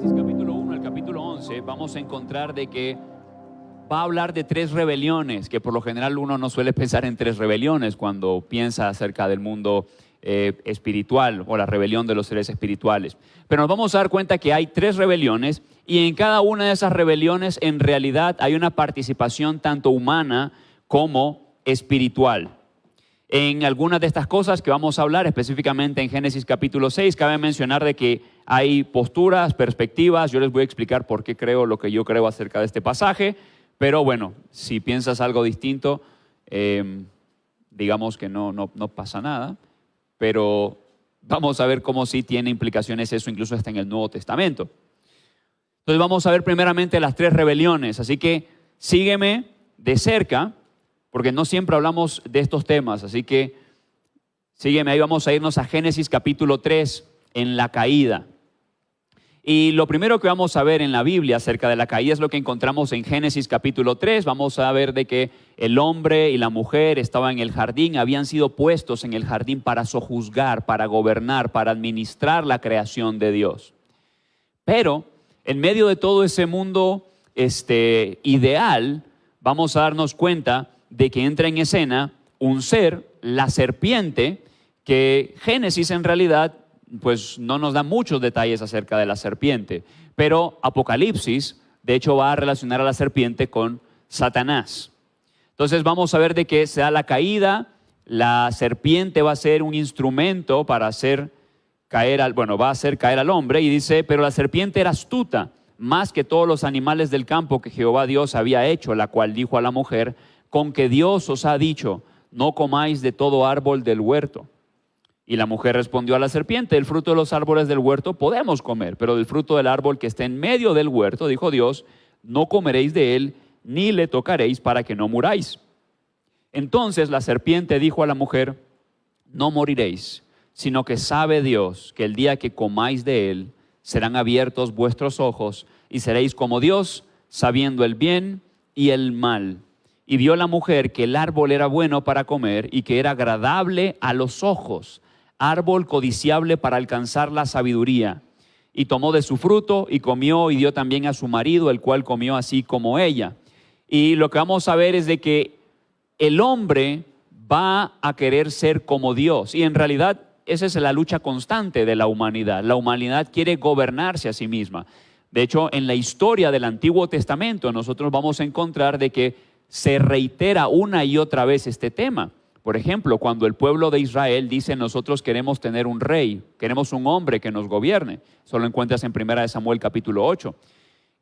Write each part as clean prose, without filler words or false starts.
Génesis capítulo 1 al capítulo 11 vamos a encontrar de que va a hablar de tres rebeliones, que por lo general uno no suele pensar en tres rebeliones cuando piensa acerca del mundo espiritual o la rebelión de los seres espirituales. Pero nos vamos a dar cuenta que hay tres rebeliones y en cada una de esas rebeliones en realidad hay una participación tanto humana como espiritual. En algunas de estas cosas que vamos a hablar, específicamente en Génesis capítulo 6, cabe mencionar de que hay posturas, perspectivas. Yo les voy a explicar por qué creo lo que yo creo acerca de este pasaje. Pero bueno, si piensas algo distinto, digamos que no pasa nada. Pero vamos a ver cómo sí tiene implicaciones eso, incluso hasta en el Nuevo Testamento. Entonces vamos a ver primeramente las tres rebeliones. Así que sígueme de cerca, porque no siempre hablamos de estos temas. Así que sígueme, ahí vamos a irnos a Génesis capítulo 3, en la caída. Y lo primero que vamos a ver en la Biblia acerca de la caída es lo que encontramos en Génesis capítulo 3. Vamos a ver de que el hombre y la mujer estaban en el jardín, habían sido puestos en el jardín para sojuzgar, para gobernar, para administrar la creación de Dios. Pero en medio de todo ese mundo ideal, vamos a darnos cuenta de que entra en escena un ser, la serpiente, que Génesis en realidad pues no nos da muchos detalles acerca de la serpiente, pero Apocalipsis de hecho va a relacionar a la serpiente con Satanás. Entonces vamos a ver de que se da la caída, la serpiente va a ser un instrumento para hacer caer va a hacer caer al hombre, y dice, pero la serpiente era astuta, más que todos los animales del campo que Jehová Dios había hecho, la cual dijo a la mujer, con que Dios os ha dicho, no comáis de todo árbol del huerto. Y la mujer respondió a la serpiente, del fruto de los árboles del huerto podemos comer, pero del fruto del árbol que está en medio del huerto, dijo Dios, no comeréis de él, ni le tocaréis para que no muráis. Entonces la serpiente dijo a la mujer, no moriréis, sino que sabe Dios que el día que comáis de él, serán abiertos vuestros ojos y seréis como Dios, sabiendo el bien y el mal. Y vio la mujer que el árbol era bueno para comer y que era agradable a los ojos, árbol codiciable para alcanzar la sabiduría. Y tomó de su fruto y comió y dio también a su marido, el cual comió así como ella. Y lo que vamos a ver es de que el hombre va a querer ser como Dios. Y en realidad esa es la lucha constante de la humanidad. La humanidad quiere gobernarse a sí misma. De hecho, en la historia del Antiguo Testamento nosotros vamos a encontrar de que se reitera una y otra vez este tema. Por ejemplo, cuando el pueblo de Israel dice, nosotros queremos tener un rey, queremos un hombre que nos gobierne. Eso lo encuentras en 1 Samuel capítulo 8.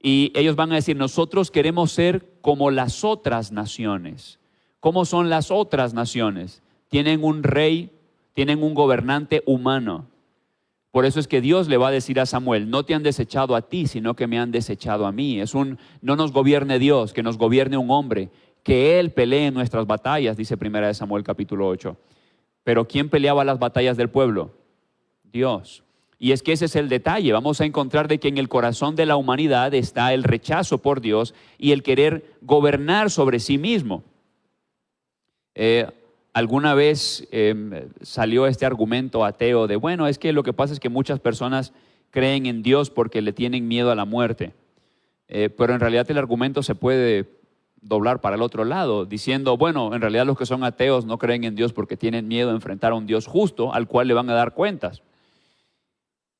Y ellos van a decir, nosotros queremos ser como las otras naciones. ¿Cómo son las otras naciones? Tienen un rey, tienen un gobernante humano. Por eso es que Dios le va a decir a Samuel, no te han desechado a ti, sino que me han desechado a mí. No nos gobierne Dios, que nos gobierne un hombre, que Él pelee nuestras batallas, dice 1 Samuel capítulo 8. Pero ¿quién peleaba las batallas del pueblo? Dios. Y es que ese es el detalle. Vamos a encontrar de que en el corazón de la humanidad está el rechazo por Dios y el querer gobernar sobre sí mismo. Alguna vez salió este argumento ateo de, bueno, es que lo que pasa es que muchas personas creen en Dios porque le tienen miedo a la muerte. Pero en realidad el argumento se puede doblar para el otro lado, diciendo, bueno, en realidad los que son ateos no creen en Dios porque tienen miedo a enfrentar a un Dios justo al cual le van a dar cuentas.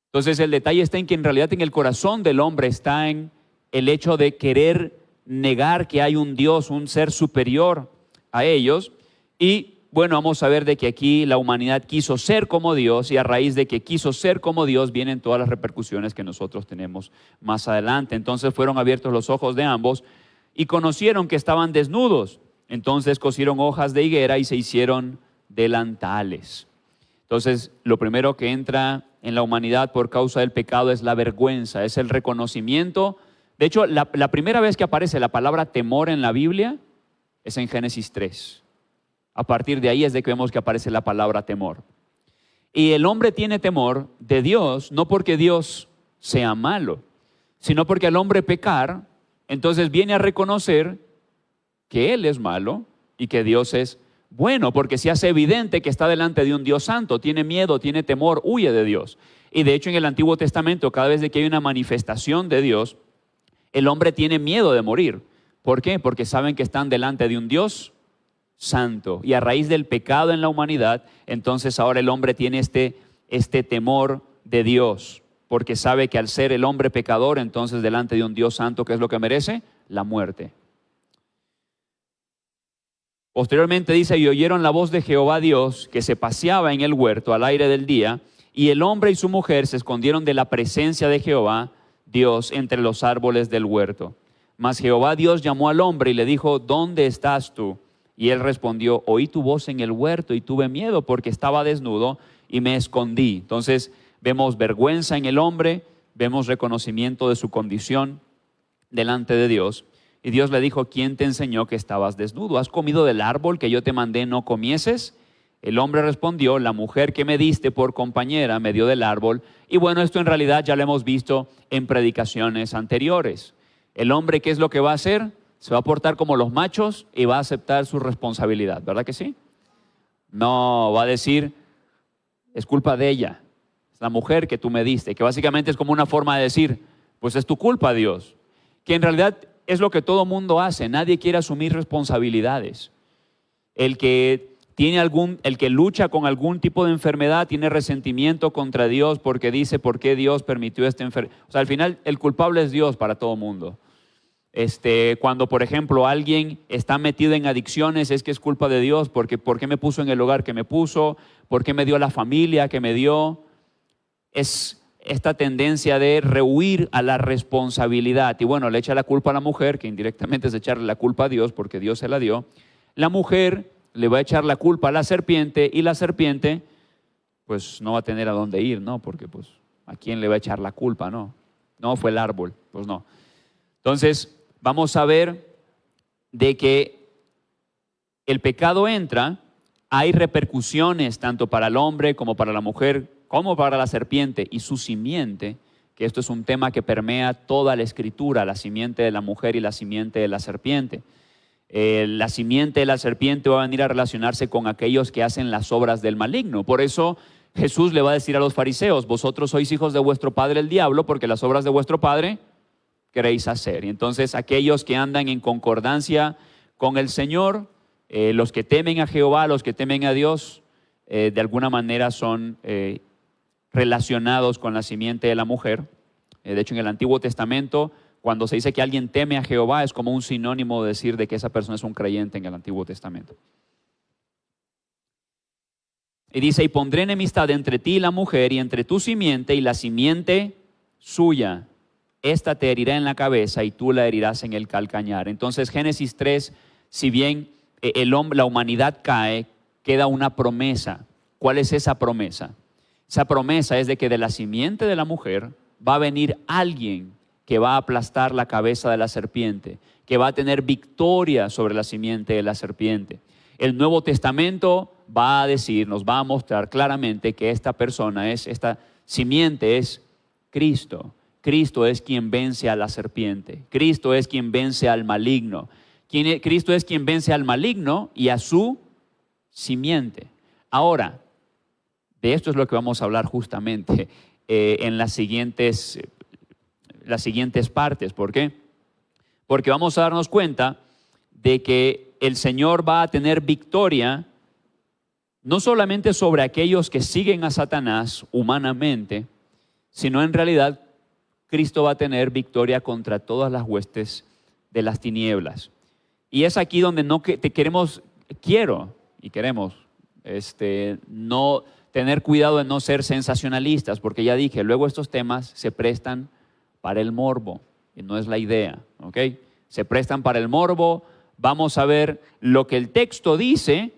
Entonces el detalle está en que en realidad en el corazón del hombre está en el hecho de querer negar que hay un Dios, un ser superior a ellos. Y bueno, vamos a ver de que aquí la humanidad quiso ser como Dios, y a raíz de que quiso ser como Dios vienen todas las repercusiones que nosotros tenemos más adelante. Entonces fueron abiertos los ojos de ambos y conocieron que estaban desnudos. Entonces cosieron hojas de higuera y se hicieron delantales. Entonces lo primero que entra en la humanidad por causa del pecado es la vergüenza, es el reconocimiento. De hecho, la primera vez que aparece la palabra temor en la Biblia es en Génesis 3. A partir de ahí es de que vemos que aparece la palabra temor. Y el hombre tiene temor de Dios, no porque Dios sea malo, sino porque al hombre pecar, entonces viene a reconocer que Él es malo y que Dios es bueno, porque se hace evidente que está delante de un Dios santo, tiene miedo, tiene temor, huye de Dios. Y de hecho en el Antiguo Testamento, cada vez que hay una manifestación de Dios, el hombre tiene miedo de morir. ¿Por qué? Porque saben que están delante de un Dios santo. Y a raíz del pecado en la humanidad, entonces ahora el hombre tiene este temor de Dios, porque sabe que al ser el hombre pecador, entonces delante de un Dios santo, ¿qué es lo que merece? La muerte. Posteriormente dice, y oyeron la voz de Jehová Dios, que se paseaba en el huerto al aire del día, y el hombre y su mujer se escondieron de la presencia de Jehová Dios entre los árboles del huerto. Mas Jehová Dios llamó al hombre y le dijo, ¿dónde estás tú? Y él respondió, oí tu voz en el huerto y tuve miedo porque estaba desnudo y me escondí. Entonces vemos vergüenza en el hombre, vemos reconocimiento de su condición delante de Dios. Y Dios le dijo, ¿quién te enseñó que estabas desnudo? ¿Has comido del árbol que yo te mandé no comieses? El hombre respondió, la mujer que me diste por compañera me dio del árbol. Y bueno, esto en realidad ya lo hemos visto en predicaciones anteriores. El hombre, ¿qué es lo que va a hacer? Se va a portar como los machos y va a aceptar su responsabilidad, ¿verdad que sí? No, va a decir, es culpa de ella, es la mujer que tú me diste, que básicamente es como una forma de decir, pues es tu culpa, Dios. Que en realidad es lo que todo mundo hace, nadie quiere asumir responsabilidades. El que lucha con algún tipo de enfermedad tiene resentimiento contra Dios porque dice, ¿por qué Dios permitió esta enfermedad? O sea, al final el culpable es Dios para todo mundo. Cuando, por ejemplo, alguien está metido en adicciones, es que es culpa de Dios, porque ¿por qué me puso en el lugar que me puso? ¿Por qué me dio la familia que me dio? Es esta tendencia de rehuir a la responsabilidad. Y bueno, le echa la culpa a la mujer, que indirectamente es echarle la culpa a Dios, porque Dios se la dio. La mujer le va a echar la culpa a la serpiente, y la serpiente, pues no va a tener a dónde ir, ¿no? Porque, pues, ¿a quién le va a echar la culpa, no? No, fue el árbol, pues no. Entonces, vamos a ver de que el pecado entra, hay repercusiones tanto para el hombre como para la mujer, como para la serpiente y su simiente, que esto es un tema que permea toda la Escritura, la simiente de la mujer y la simiente de la serpiente. La simiente de la serpiente va a venir a relacionarse con aquellos que hacen las obras del maligno. Por eso Jesús le va a decir a los fariseos, vosotros sois hijos de vuestro padre el diablo, porque las obras de vuestro padre queréis hacer. Y entonces aquellos que andan en concordancia con el Señor, los que temen a Jehová, los que temen a Dios, de alguna manera son relacionados con la simiente de la mujer. De hecho, en el Antiguo Testamento, cuando se dice que alguien teme a Jehová, es como un sinónimo de decir de que esa persona es un creyente en el Antiguo Testamento. Y dice, y pondré enemistad entre ti y la mujer, y entre tu simiente y la simiente suya. Esta te herirá en la cabeza y tú la herirás en el calcañar. Entonces, Génesis 3, si bien la humanidad cae, queda una promesa. ¿Cuál es esa promesa? Esa promesa es de que de la simiente de la mujer va a venir alguien que va a aplastar la cabeza de la serpiente, que va a tener victoria sobre la simiente de la serpiente. El Nuevo Testamento va a decir, nos va a mostrar claramente que esta simiente es Cristo. Cristo es quien vence a la serpiente. Cristo es quien vence al maligno. Cristo es quien vence al maligno y a su simiente. Ahora, de esto es lo que vamos a hablar justamente en las siguientes partes. ¿Por qué? Porque vamos a darnos cuenta de que el Señor va a tener victoria no solamente sobre aquellos que siguen a Satanás humanamente, sino en realidad Cristo va a tener victoria contra todas las huestes de las tinieblas. Y es aquí donde queremos no tener cuidado de no ser sensacionalistas, porque ya dije, luego estos temas se prestan para el morbo, y no es la idea, ¿ok? Se prestan para el morbo, vamos a ver lo que el texto dice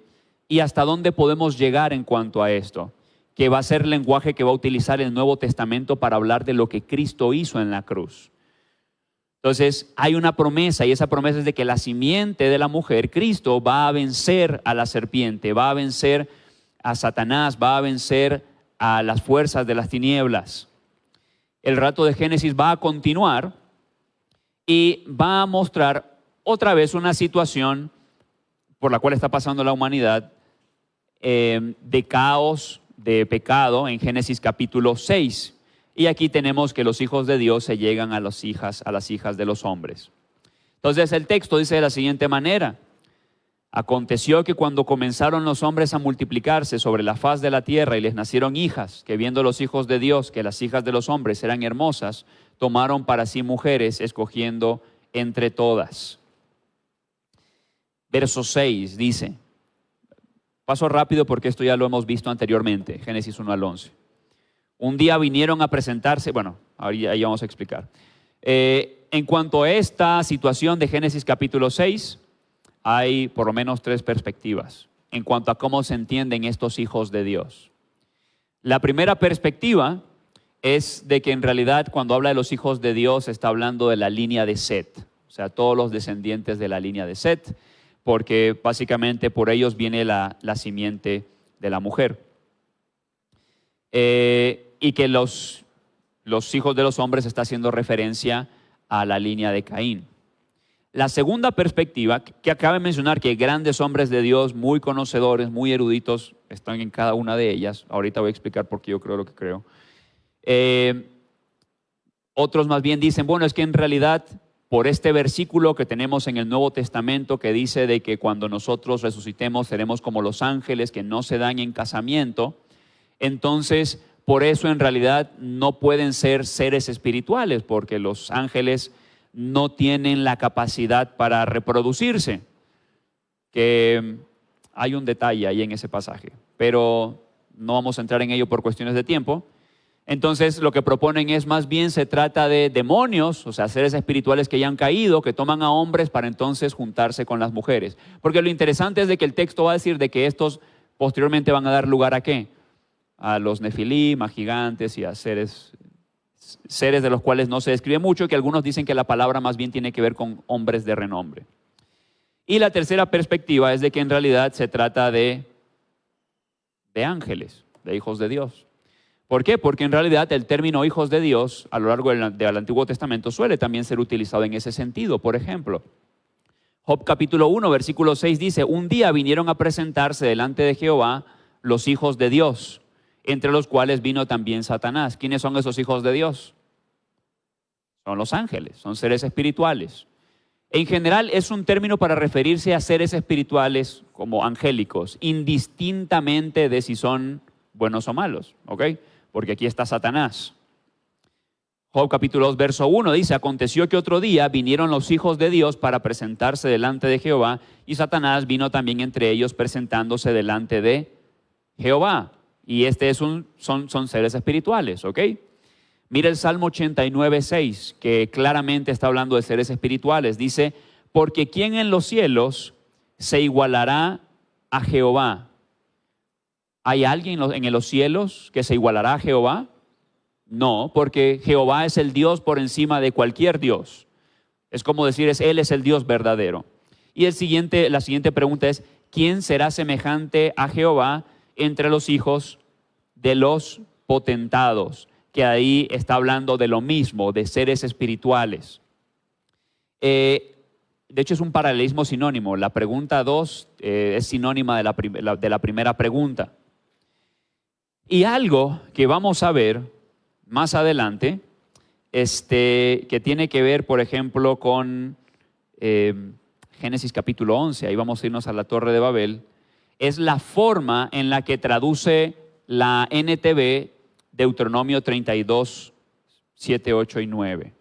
y hasta dónde podemos llegar en cuanto a esto, que va a ser el lenguaje que va a utilizar el Nuevo Testamento para hablar de lo que Cristo hizo en la cruz. Entonces, hay una promesa, y esa promesa es de que la simiente de la mujer, Cristo, va a vencer a la serpiente, va a vencer a Satanás, va a vencer a las fuerzas de las tinieblas. El relato de Génesis va a continuar y va a mostrar otra vez una situación por la cual está pasando la humanidad, de caos, de pecado en Génesis capítulo 6. Y aquí tenemos que los hijos de Dios se llegan a las hijas de los hombres. Entonces el texto dice de la siguiente manera: aconteció que cuando comenzaron los hombres a multiplicarse sobre la faz de la tierra y les nacieron hijas, que viendo los hijos de Dios que las hijas de los hombres eran hermosas, tomaron para sí mujeres, escogiendo entre todas. Verso 6 dice, paso rápido porque esto ya lo hemos visto anteriormente, Génesis 1 al 11. Un día vinieron a presentarse, bueno, ahí vamos a explicar. En cuanto a esta situación de Génesis capítulo 6, hay por lo menos 3 perspectivas en cuanto a cómo se entienden estos hijos de Dios. La primera perspectiva es de que en realidad cuando habla de los hijos de Dios está hablando de la línea de Set, o sea, todos los descendientes de la línea de Set, porque básicamente por ellos viene la simiente de la mujer. Y que los hijos de los hombres está haciendo referencia a la línea de Caín. La segunda perspectiva, que acaba de mencionar que grandes hombres de Dios, muy conocedores, muy eruditos, están en cada una de ellas. Ahorita voy a explicar por qué yo creo lo que creo. Otros más bien dicen, bueno, es que en realidad por este versículo que tenemos en el Nuevo Testamento que dice de que cuando nosotros resucitemos seremos como los ángeles que no se dan en casamiento, entonces por eso en realidad no pueden ser seres espirituales, porque los ángeles no tienen la capacidad para reproducirse. Que hay un detalle ahí en ese pasaje, pero no vamos a entrar en ello por cuestiones de tiempo. Entonces lo que proponen es más bien se trata de demonios, o sea, seres espirituales que ya han caído, que toman a hombres para entonces juntarse con las mujeres. Porque lo interesante es de que el texto va a decir de que estos posteriormente van a dar lugar ¿a qué? A los nefilim, a gigantes y a seres de los cuales no se describe mucho, que algunos dicen que la palabra más bien tiene que ver con hombres de renombre. Y la tercera perspectiva es de que en realidad se trata de ángeles, de hijos de Dios. ¿Por qué? Porque en realidad el término hijos de Dios a lo largo del Antiguo Testamento suele también ser utilizado en ese sentido. Por ejemplo, Job capítulo 1, versículo 6 dice, un día vinieron a presentarse delante de Jehová los hijos de Dios, entre los cuales vino también Satanás. ¿Quiénes son esos hijos de Dios? Son los ángeles, son seres espirituales. En general es un término para referirse a seres espirituales como angélicos, indistintamente de si son buenos o malos, ¿ok? Porque aquí está Satanás. Job capítulo 2, verso 1 dice, aconteció que otro día vinieron los hijos de Dios para presentarse delante de Jehová, y Satanás vino también entre ellos presentándose delante de Jehová. Y son seres espirituales, ¿ok? Mira el Salmo 89, 6, que claramente está hablando de seres espirituales. Dice, porque ¿quién en los cielos se igualará a Jehová? ¿Hay alguien en los cielos que se igualará a Jehová? No, porque Jehová es el Dios por encima de cualquier Dios. Es como decir, Él es el Dios verdadero. Y la siguiente pregunta es, ¿quién será semejante a Jehová entre los hijos de los potentados? Que ahí está hablando de lo mismo, de seres espirituales. De hecho es un paralelismo sinónimo. La pregunta 2 es sinónima de la primera pregunta. Y algo que vamos a ver más adelante, que tiene que ver, por ejemplo, con Génesis capítulo 11, ahí vamos a irnos a la Torre de Babel, es la forma en la que traduce la NTV Deuteronomio 32, 7, 8 y 9.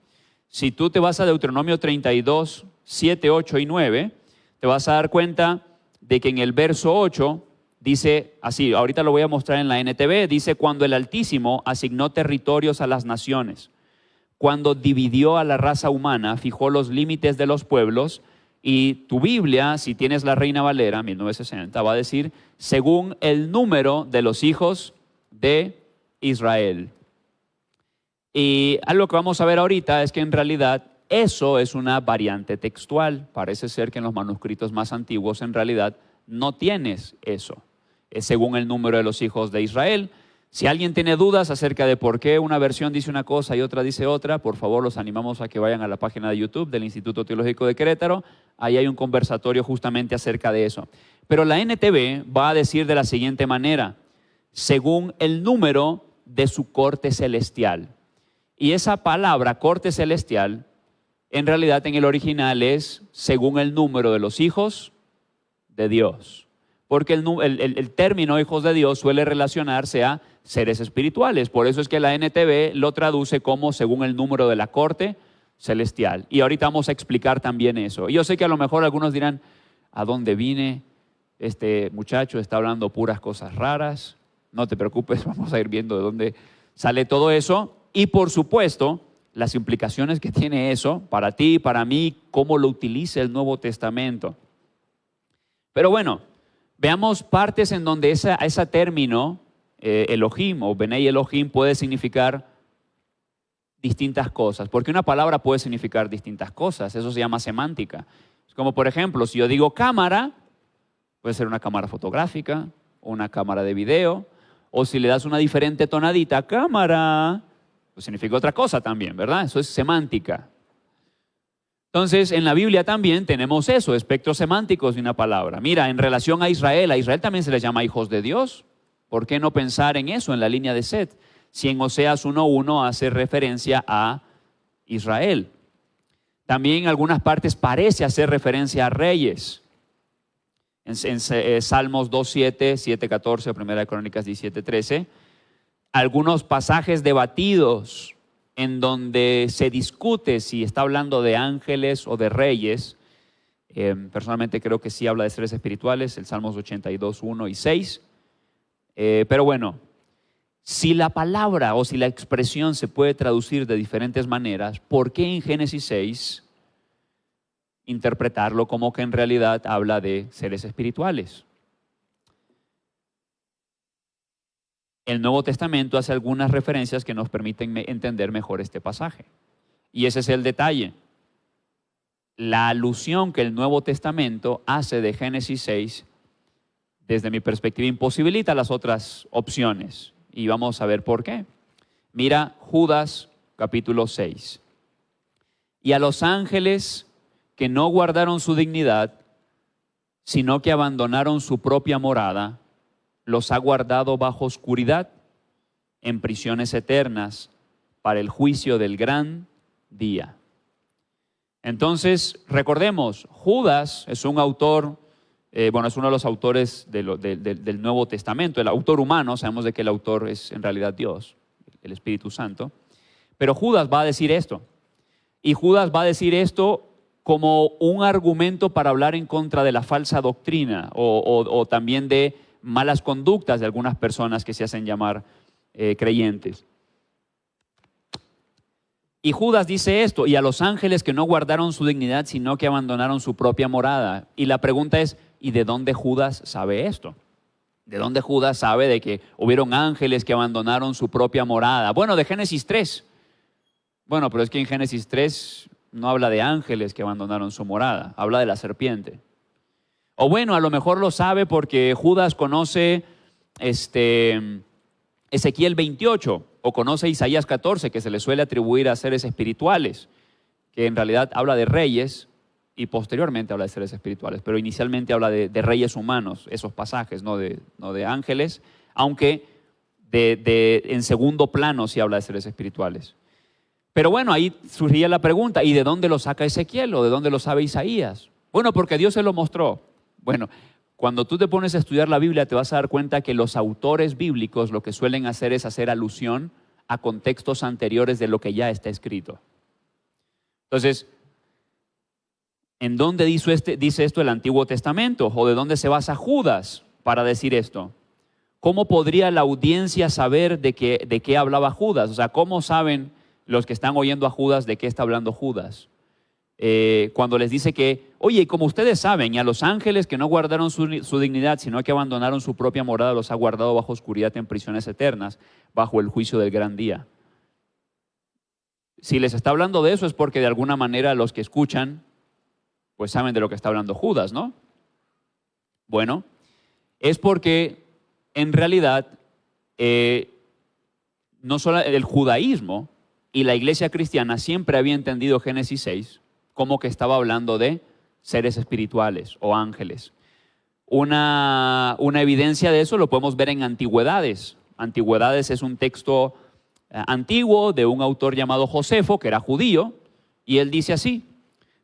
Si tú te vas a Deuteronomio 32, 7, 8 y 9, te vas a dar cuenta de que en el verso 8 dice así, ahorita lo voy a mostrar en la NTV, dice, cuando el Altísimo asignó territorios a las naciones, cuando dividió a la raza humana, fijó los límites de los pueblos, y tu Biblia, si tienes la Reina Valera, 1960, va a decir, según el número de los hijos de Israel. Y algo que vamos a ver ahorita es que en realidad eso es una variante textual. Parece ser que en los manuscritos más antiguos en realidad no tienes eso. Es según el número de los hijos de Israel. Si alguien tiene dudas acerca de por qué una versión dice una cosa y otra dice otra, por favor los animamos a que vayan a la página de YouTube del Instituto Teológico de Querétaro. Ahí hay un conversatorio justamente acerca de eso. Pero la NTV va a decir de la siguiente manera, según el número de su corte celestial. Y esa palabra, corte celestial, en realidad en el original es según el número de los hijos de Dios. Porque el término hijos de Dios suele relacionarse a seres espirituales. Por eso es que la NTV lo traduce como según el número de la corte celestial. Y ahorita vamos a explicar también eso. Y yo sé que a lo mejor algunos dirán, ¿a dónde vine? Este muchacho está hablando puras cosas raras. No te preocupes, vamos a ir viendo de dónde sale todo eso. Y por supuesto, las implicaciones que tiene eso para ti, para mí, cómo lo utiliza el Nuevo Testamento. Pero bueno, veamos partes en donde ese término, Elohim o Benei Elohim, puede significar distintas cosas. Porque una palabra puede significar distintas cosas. Eso se llama semántica. Es como, por ejemplo, si yo digo cámara, puede ser una cámara fotográfica, o una cámara de video, o si le das una diferente tonadita, cámara, pues significa otra cosa también, ¿verdad? Eso es semántica. Entonces, en la Biblia también tenemos eso, espectros semánticos de una palabra. Mira, en relación a Israel también se les llama hijos de Dios. ¿Por qué no pensar en eso, en la línea de Set? Si en Oseas 1:1 hace referencia a Israel. También en algunas partes parece hacer referencia a reyes. En Salmos 2:7, 7:14, Primera de Crónicas 17:13. Algunos pasajes debatidos en donde se discute si está hablando de ángeles o de reyes. Personalmente creo que sí habla de seres espirituales, el Salmos 82:1 y 6. Pero bueno, si la palabra o si la expresión se puede traducir de diferentes maneras, ¿por qué en Génesis 6 interpretarlo como que en realidad habla de seres espirituales? El Nuevo Testamento hace algunas referencias que nos permiten entender mejor este pasaje. Y ese es el detalle. La alusión que el Nuevo Testamento hace de Génesis 6, desde mi perspectiva, imposibilita las otras opciones. Y vamos a ver por qué. Mira Judas capítulo 6. Y a los ángeles que no guardaron su dignidad, sino que abandonaron su propia morada, los ha guardado bajo oscuridad, en prisiones eternas, para el juicio del gran día. Entonces, recordemos, Judas es un autor, es uno de los autores del Nuevo Testamento, el autor humano. Sabemos de que el autor es en realidad Dios, el Espíritu Santo. Pero Judas va a decir esto, y Judas va a decir esto como un argumento para hablar en contra de la falsa doctrina o también de malas conductas de algunas personas que se hacen llamar creyentes. Y Judas dice esto, y a los ángeles que no guardaron su dignidad, sino que abandonaron su propia morada. Y la pregunta es, ¿y de dónde Judas sabe esto? ¿De dónde Judas sabe de que hubieron ángeles que abandonaron su propia morada? Bueno, de Génesis 3. Bueno, pero es que en Génesis 3 no habla de ángeles que abandonaron su morada, habla de la serpiente. O bueno, a lo mejor lo sabe porque Judas conoce Ezequiel 28 o conoce Isaías 14, que se le suele atribuir a seres espirituales, que en realidad habla de reyes y posteriormente habla de seres espirituales, pero inicialmente habla de reyes humanos, esos pasajes, no de ángeles, aunque en segundo plano sí habla de seres espirituales. Pero bueno, ahí surgía la pregunta, ¿y de dónde lo saca Ezequiel o de dónde lo sabe Isaías? Bueno, porque Dios se lo mostró. Bueno, cuando tú te pones a estudiar la Biblia te vas a dar cuenta que los autores bíblicos lo que suelen hacer es hacer alusión a contextos anteriores de lo que ya está escrito. Entonces, ¿en dónde dice esto el Antiguo Testamento? ¿O de dónde se basa Judas para decir esto? ¿Cómo podría la audiencia saber de qué hablaba Judas? O sea, ¿cómo saben los que están oyendo a Judas de qué está hablando Judas? Cuando les dice que, oye, como ustedes saben, y a los ángeles que no guardaron su dignidad, sino que abandonaron su propia morada, los ha guardado bajo oscuridad en prisiones eternas, bajo el juicio del gran día. Si les está hablando de eso es porque de alguna manera los que escuchan, pues saben de lo que está hablando Judas, ¿no? Bueno, es porque en realidad no solo el judaísmo y la iglesia cristiana siempre había entendido Génesis 6 como que estaba hablando de seres espirituales o ángeles. una evidencia de eso lo podemos ver en Antigüedades. Antigüedades es un texto antiguo de un autor llamado Josefo, que era judío, y él dice así: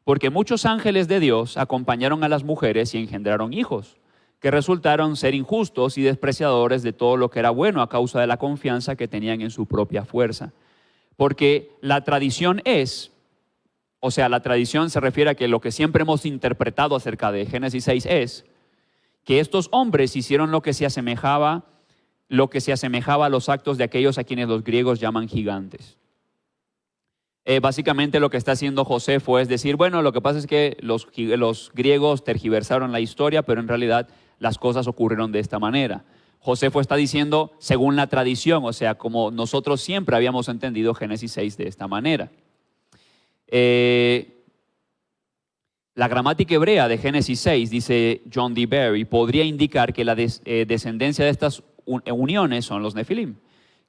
porque muchos ángeles de Dios acompañaron a las mujeres y engendraron hijos, que resultaron ser injustos y despreciadores de todo lo que era bueno a causa de la confianza que tenían en su propia fuerza. Porque la tradición la tradición se refiere a que lo que siempre hemos interpretado acerca de Génesis 6 es que estos hombres hicieron lo que se asemejaba a los actos de aquellos a quienes los griegos llaman gigantes. Básicamente lo que está haciendo Josefo es decir, bueno, lo que pasa es que los griegos tergiversaron la historia, pero en realidad las cosas ocurrieron de esta manera. Josefo está diciendo según la tradición, o sea, como nosotros siempre habíamos entendido Génesis 6 de esta manera. La gramática hebrea de Génesis 6, dice John D. Berry, podría indicar que la descendencia de estas uniones son los Nefilim,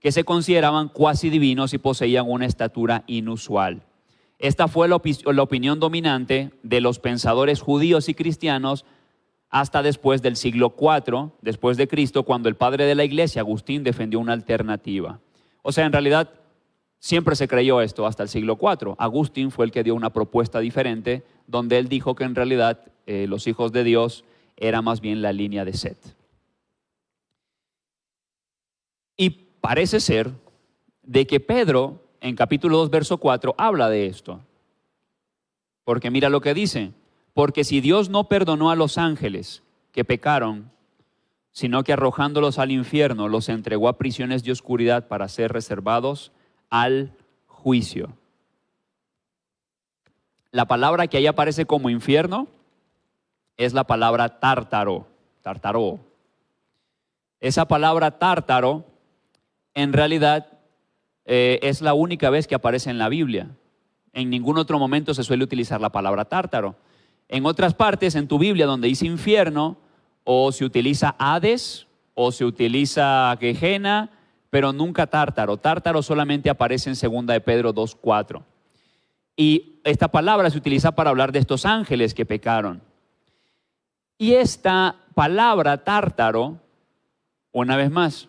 que se consideraban cuasi divinos y poseían una estatura inusual. Esta fue la opinión dominante de los pensadores judíos y cristianos hasta después del siglo IV, después de Cristo, cuando el padre de la iglesia, Agustín, defendió una alternativa. O sea, en realidad siempre se creyó esto hasta el siglo IV. Agustín fue el que dio una propuesta diferente, donde él dijo que en realidad los hijos de Dios era más bien la línea de Set. Y parece ser de que Pedro, en capítulo 2, verso 4, habla de esto. Porque mira lo que dice: porque si Dios no perdonó a los ángeles que pecaron, sino que arrojándolos al infierno los entregó a prisiones de oscuridad para ser reservados al juicio. La palabra que ahí aparece como infierno es la palabra tártaro. Esa palabra tártaro en realidad es la única vez que aparece en la Biblia. En ningún otro momento se suele utilizar la palabra tártaro. En otras partes, en tu Biblia, donde dice infierno, o se utiliza Hades, o se utiliza Gehenna, pero nunca tártaro. Tártaro solamente aparece en 2 de Pedro 2:4. Y esta palabra se utiliza para hablar de estos ángeles que pecaron. Y esta palabra tártaro, una vez más,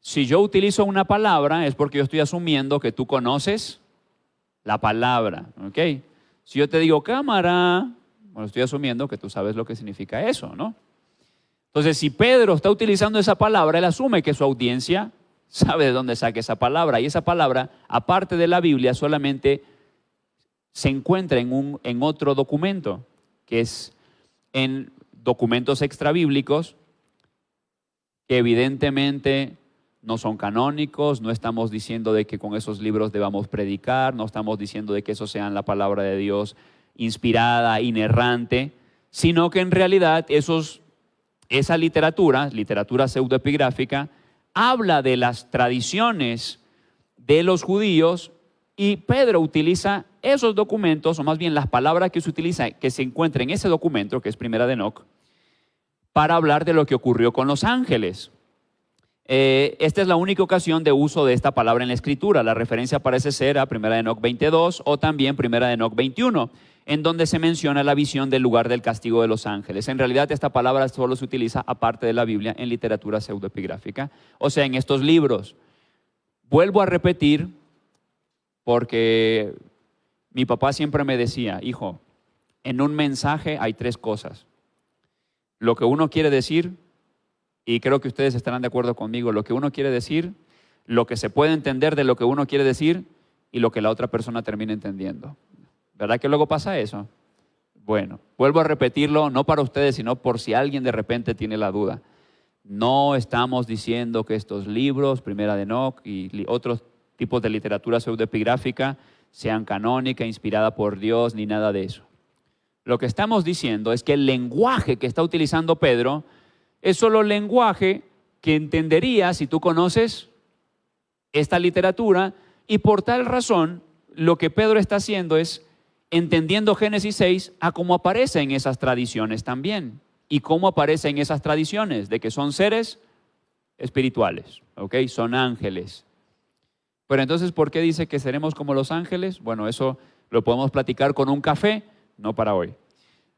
si yo utilizo una palabra es porque yo estoy asumiendo que tú conoces la palabra, ¿ok? Si yo te digo cámara, bueno, estoy asumiendo que tú sabes lo que significa eso, ¿no? Entonces, si Pedro está utilizando esa palabra, él asume que su audiencia sabe de dónde saca esa palabra. Y esa palabra, aparte de la Biblia, solamente se encuentra en otro documento, que es en documentos extrabíblicos, que evidentemente no son canónicos. No estamos diciendo de que con esos libros debamos predicar, no estamos diciendo de que eso sean la palabra de Dios inspirada, inerrante, sino que en realidad esa literatura pseudoepigráfica, habla de las tradiciones de los judíos, y Pedro utiliza esos documentos, o más bien las palabras que se utilizan, que se encuentran en ese documento, que es Primera de Enoc, para hablar de lo que ocurrió con los ángeles. Esta es la única ocasión de uso de esta palabra en la Escritura. La referencia parece ser a Primera de Enoc 22 o también Primera de Enoc 21, en donde se menciona la visión del lugar del castigo de los ángeles. En realidad esta palabra solo se utiliza aparte de la Biblia en literatura pseudoepigráfica, o sea, en estos libros. Vuelvo a repetir, porque mi papá siempre me decía: hijo, en un mensaje hay 3 cosas. Lo que uno quiere decir, y creo que ustedes estarán de acuerdo conmigo, lo que uno quiere decir, lo que se puede entender de lo que uno quiere decir y lo que la otra persona termina entendiendo. ¿Verdad que luego pasa eso? Bueno, vuelvo a repetirlo, no para ustedes, sino por si alguien de repente tiene la duda. No estamos diciendo que estos libros, Primera de Enoc y otros tipos de literatura pseudoepigráfica, sean canónica, inspirada por Dios, ni nada de eso. Lo que estamos diciendo es que el lenguaje que está utilizando Pedro es solo lenguaje que entenderías si tú conoces esta literatura, y por tal razón lo que Pedro está haciendo es entendiendo Génesis 6 a cómo aparece en esas tradiciones también. ¿Y cómo aparece en esas tradiciones? De que son seres espirituales, ¿ok? Son ángeles. Pero entonces, ¿por qué dice que seremos como los ángeles? Bueno, eso lo podemos platicar con un café, no para hoy.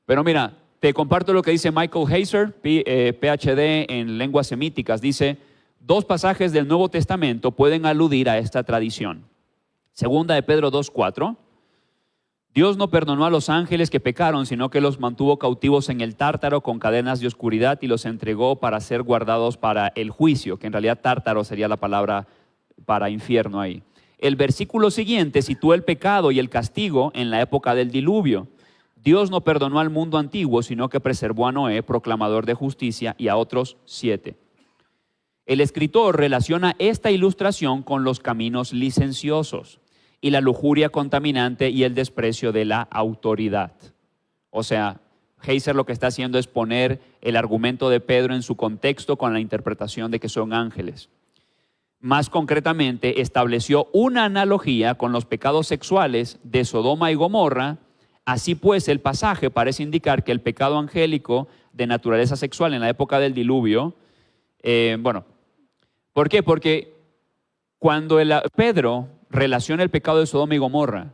Pero mira, Te comparto lo que dice Michael Heiser, PhD en lenguas semíticas. Dice, 2 pasajes del Nuevo Testamento pueden aludir a esta tradición. Segunda de Pedro 2:4. Dios no perdonó a los ángeles que pecaron, sino que los mantuvo cautivos en el Tártaro con cadenas de oscuridad y los entregó para ser guardados para el juicio, que en realidad Tártaro sería la palabra para infierno ahí. El versículo siguiente sitúa el pecado y el castigo en la época del diluvio. Dios no perdonó al mundo antiguo, sino que preservó a Noé, proclamador de justicia, y a otros 7. El escritor relaciona esta ilustración con los caminos licenciosos y la lujuria contaminante y el desprecio de la autoridad. O sea, Heiser lo que está haciendo es poner el argumento de Pedro en su contexto con la interpretación de que son ángeles. Más concretamente, estableció una analogía con los pecados sexuales de Sodoma y Gomorra. Así pues, el pasaje parece indicar que el pecado angélico de naturaleza sexual en la época del diluvio, ¿por qué? Porque cuando Pedro relaciona el pecado de Sodoma y Gomorra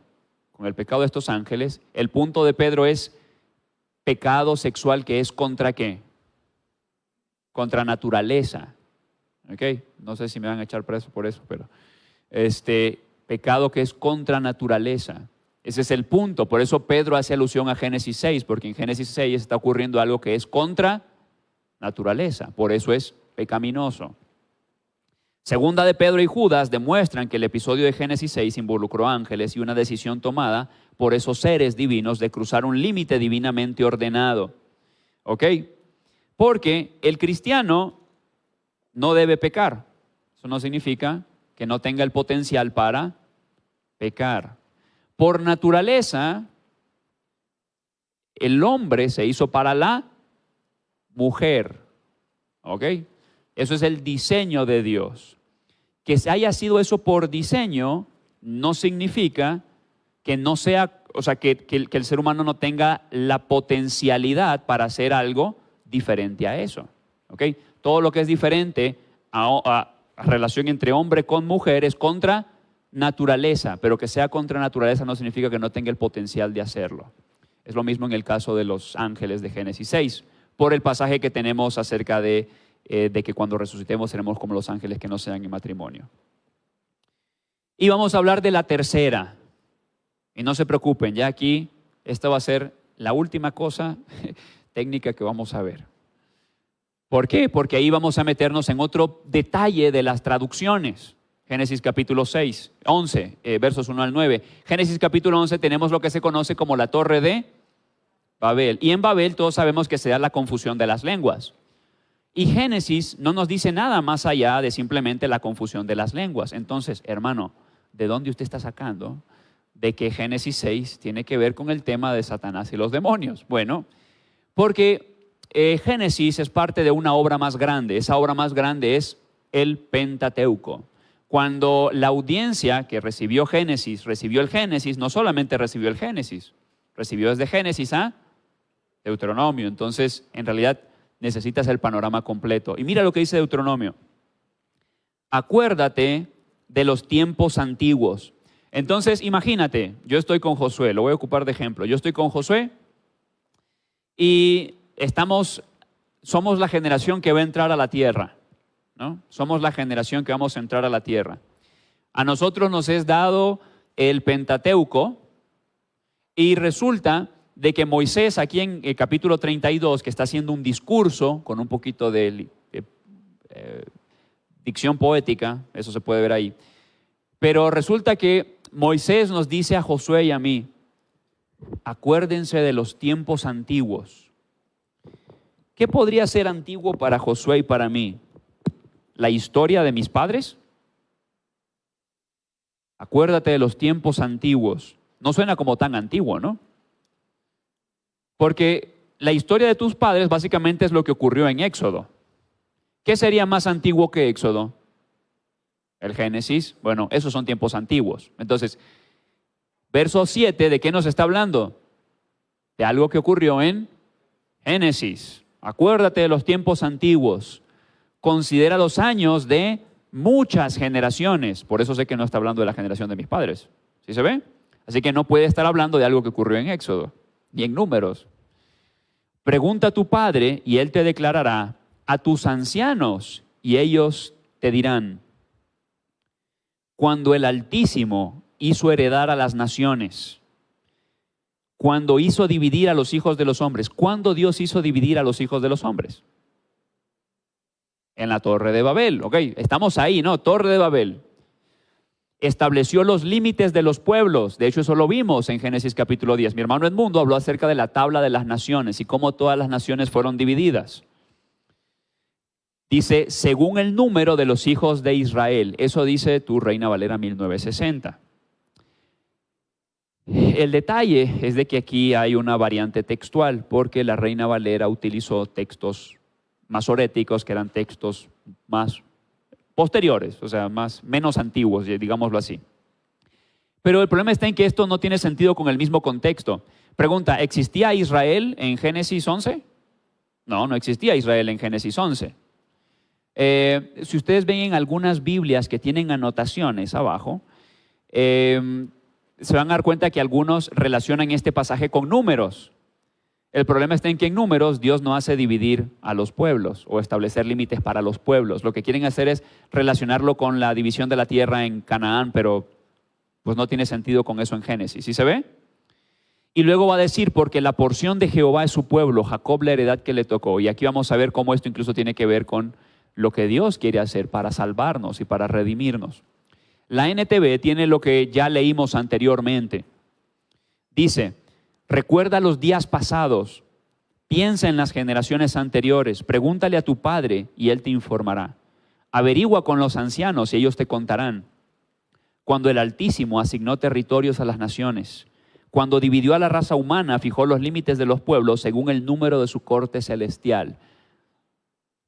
con el pecado de estos ángeles, el punto de Pedro es pecado sexual que es ¿contra qué? Contra naturaleza. ¿Ok? No sé si me van a echar preso por eso, pero pecado que es contra naturaleza. Ese es el punto. Por eso Pedro hace alusión a Génesis 6, porque en Génesis 6 está ocurriendo algo que es contra naturaleza. Por eso es pecaminoso. Segunda de Pedro y Judas demuestran que el episodio de Génesis 6 involucró ángeles y una decisión tomada por esos seres divinos de cruzar un límite divinamente ordenado. ¿Ok? Porque el cristiano no debe pecar. Eso no significa que no tenga el potencial para pecar. Por naturaleza, el hombre se hizo para la mujer. ¿Ok? Eso es el diseño de Dios. Que se haya sido eso por diseño no significa que no sea, o sea, que el ser humano no tenga la potencialidad para hacer algo diferente a eso. ¿Ok? Todo lo que es diferente a relación entre hombre con mujer es contra naturaleza, pero que sea contra naturaleza no significa que no tenga el potencial de hacerlo. Es lo mismo en el caso de los ángeles de Génesis 6, por el pasaje que tenemos acerca de que cuando resucitemos seremos como los ángeles que no sean en matrimonio. Y vamos a hablar de la tercera. Y no se preocupen, ya aquí esta va a ser la última cosa técnica que vamos a ver. ¿Por qué? Porque ahí vamos a meternos en otro detalle de las traducciones. Génesis capítulo 11, versos 1 al 9. Génesis capítulo 11 tenemos lo que se conoce como la Torre de Babel. Y en Babel todos sabemos que se da la confusión de las lenguas. Y Génesis no nos dice nada más allá de simplemente la confusión de las lenguas. Entonces, hermano, ¿de dónde usted está sacando de que Génesis 6 tiene que ver con el tema de Satanás y los demonios? Bueno, porque Génesis es parte de una obra más grande. Esa obra más grande es el Pentateuco. Cuando la audiencia que recibió el Génesis, no solamente recibió el Génesis, recibió desde Génesis a Deuteronomio. Entonces, en realidad, necesitas el panorama completo. Y mira lo que dice Deuteronomio. Acuérdate de los tiempos antiguos. Entonces, imagínate, yo estoy con Josué, lo voy a ocupar de ejemplo. Yo estoy con Josué y somos la generación que va a entrar a la tierra, ¿no? Somos la generación que vamos a entrar a la tierra. A nosotros nos es dado el Pentateuco y resulta de que Moisés aquí en el capítulo 32, que está haciendo un discurso con un poquito de dicción poética, eso se puede ver ahí, pero resulta que Moisés nos dice a Josué y a mí, acuérdense de los tiempos antiguos. ¿Qué podría ser antiguo para Josué y para mí? ¿La historia de mis padres? Acuérdate de los tiempos antiguos. No suena como tan antiguo, ¿no? Porque la historia de tus padres básicamente es lo que ocurrió en Éxodo. ¿Qué sería más antiguo que Éxodo? El Génesis. Bueno, esos son tiempos antiguos. Entonces, verso 7, ¿de qué nos está hablando? De algo que ocurrió en Génesis. Acuérdate de los tiempos antiguos. Considera los años de muchas generaciones. Por eso sé que no está hablando de la generación de mis padres. ¿Sí se ve? Así que no puede estar hablando de algo que ocurrió en Éxodo, ni en Números. Pregunta a tu padre y él te declarará, a tus ancianos y ellos te dirán, cuando el Altísimo hizo heredar a las naciones, cuando hizo dividir a los hijos de los hombres. ¿Cuándo Dios hizo dividir a los hijos de los hombres? En la Torre de Babel, ¿ok? Estamos ahí, ¿no? Torre de Babel. Estableció los límites de los pueblos. De hecho, eso lo vimos en Génesis capítulo 10. Mi hermano Edmundo habló acerca de la tabla de las naciones y cómo todas las naciones fueron divididas. Dice, según el número de los hijos de Israel. Eso dice tu Reina Valera 1960. El detalle es de que aquí hay una variante textual, porque la Reina Valera utilizó textos masoréticos, que eran textos más posteriores, o sea, menos antiguos, digámoslo así. Pero el problema está en que esto no tiene sentido con el mismo contexto. Pregunta, ¿existía Israel en Génesis 11? No, no existía Israel en Génesis 11. Si ustedes ven en algunas Biblias que tienen anotaciones abajo, se van a dar cuenta que algunos relacionan este pasaje con números. El problema está en que en números Dios no hace dividir a los pueblos o establecer límites para los pueblos. Lo que quieren hacer es relacionarlo con la división de la tierra en Canaán, pero pues no tiene sentido con eso en Génesis. ¿Sí se ve? Y luego va a decir, porque la porción de Jehová es su pueblo, Jacob la heredad que le tocó. Y aquí vamos a ver cómo esto incluso tiene que ver con lo que Dios quiere hacer para salvarnos y para redimirnos. La NTV tiene lo que ya leímos anteriormente. Dice, recuerda los días pasados, piensa en las generaciones anteriores, pregúntale a tu padre y él te informará. Averigua con los ancianos y ellos te contarán. Cuando el Altísimo asignó territorios a las naciones, cuando dividió a la raza humana, fijó los límites de los pueblos según el número de su corte celestial.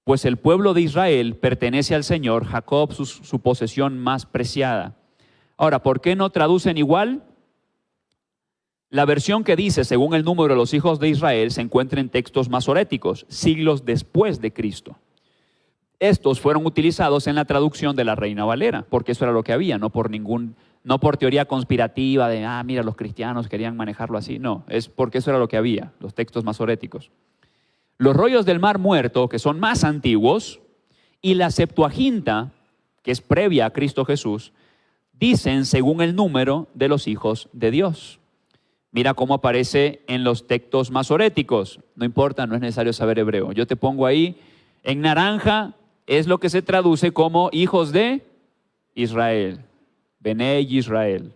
Pues el pueblo de Israel pertenece al Señor, Jacob su posesión más preciada. Ahora, ¿por qué no traducen igual? La versión que dice, según el número de los hijos de Israel, se encuentra en textos masoréticos, siglos después de Cristo. Estos fueron utilizados en la traducción de la Reina Valera, porque eso era lo que había, no por teoría conspirativa de, mira, los cristianos querían manejarlo así. No, es porque eso era lo que había, los textos masoréticos. Los rollos del Mar Muerto, que son más antiguos, y la Septuaginta, que es previa a Cristo Jesús, dicen según el número de los hijos de Dios. Mira cómo aparece en los textos masoréticos. No importa, no es necesario saber hebreo. Yo te pongo ahí, en naranja, es lo que se traduce como hijos de Israel. Bené Israel.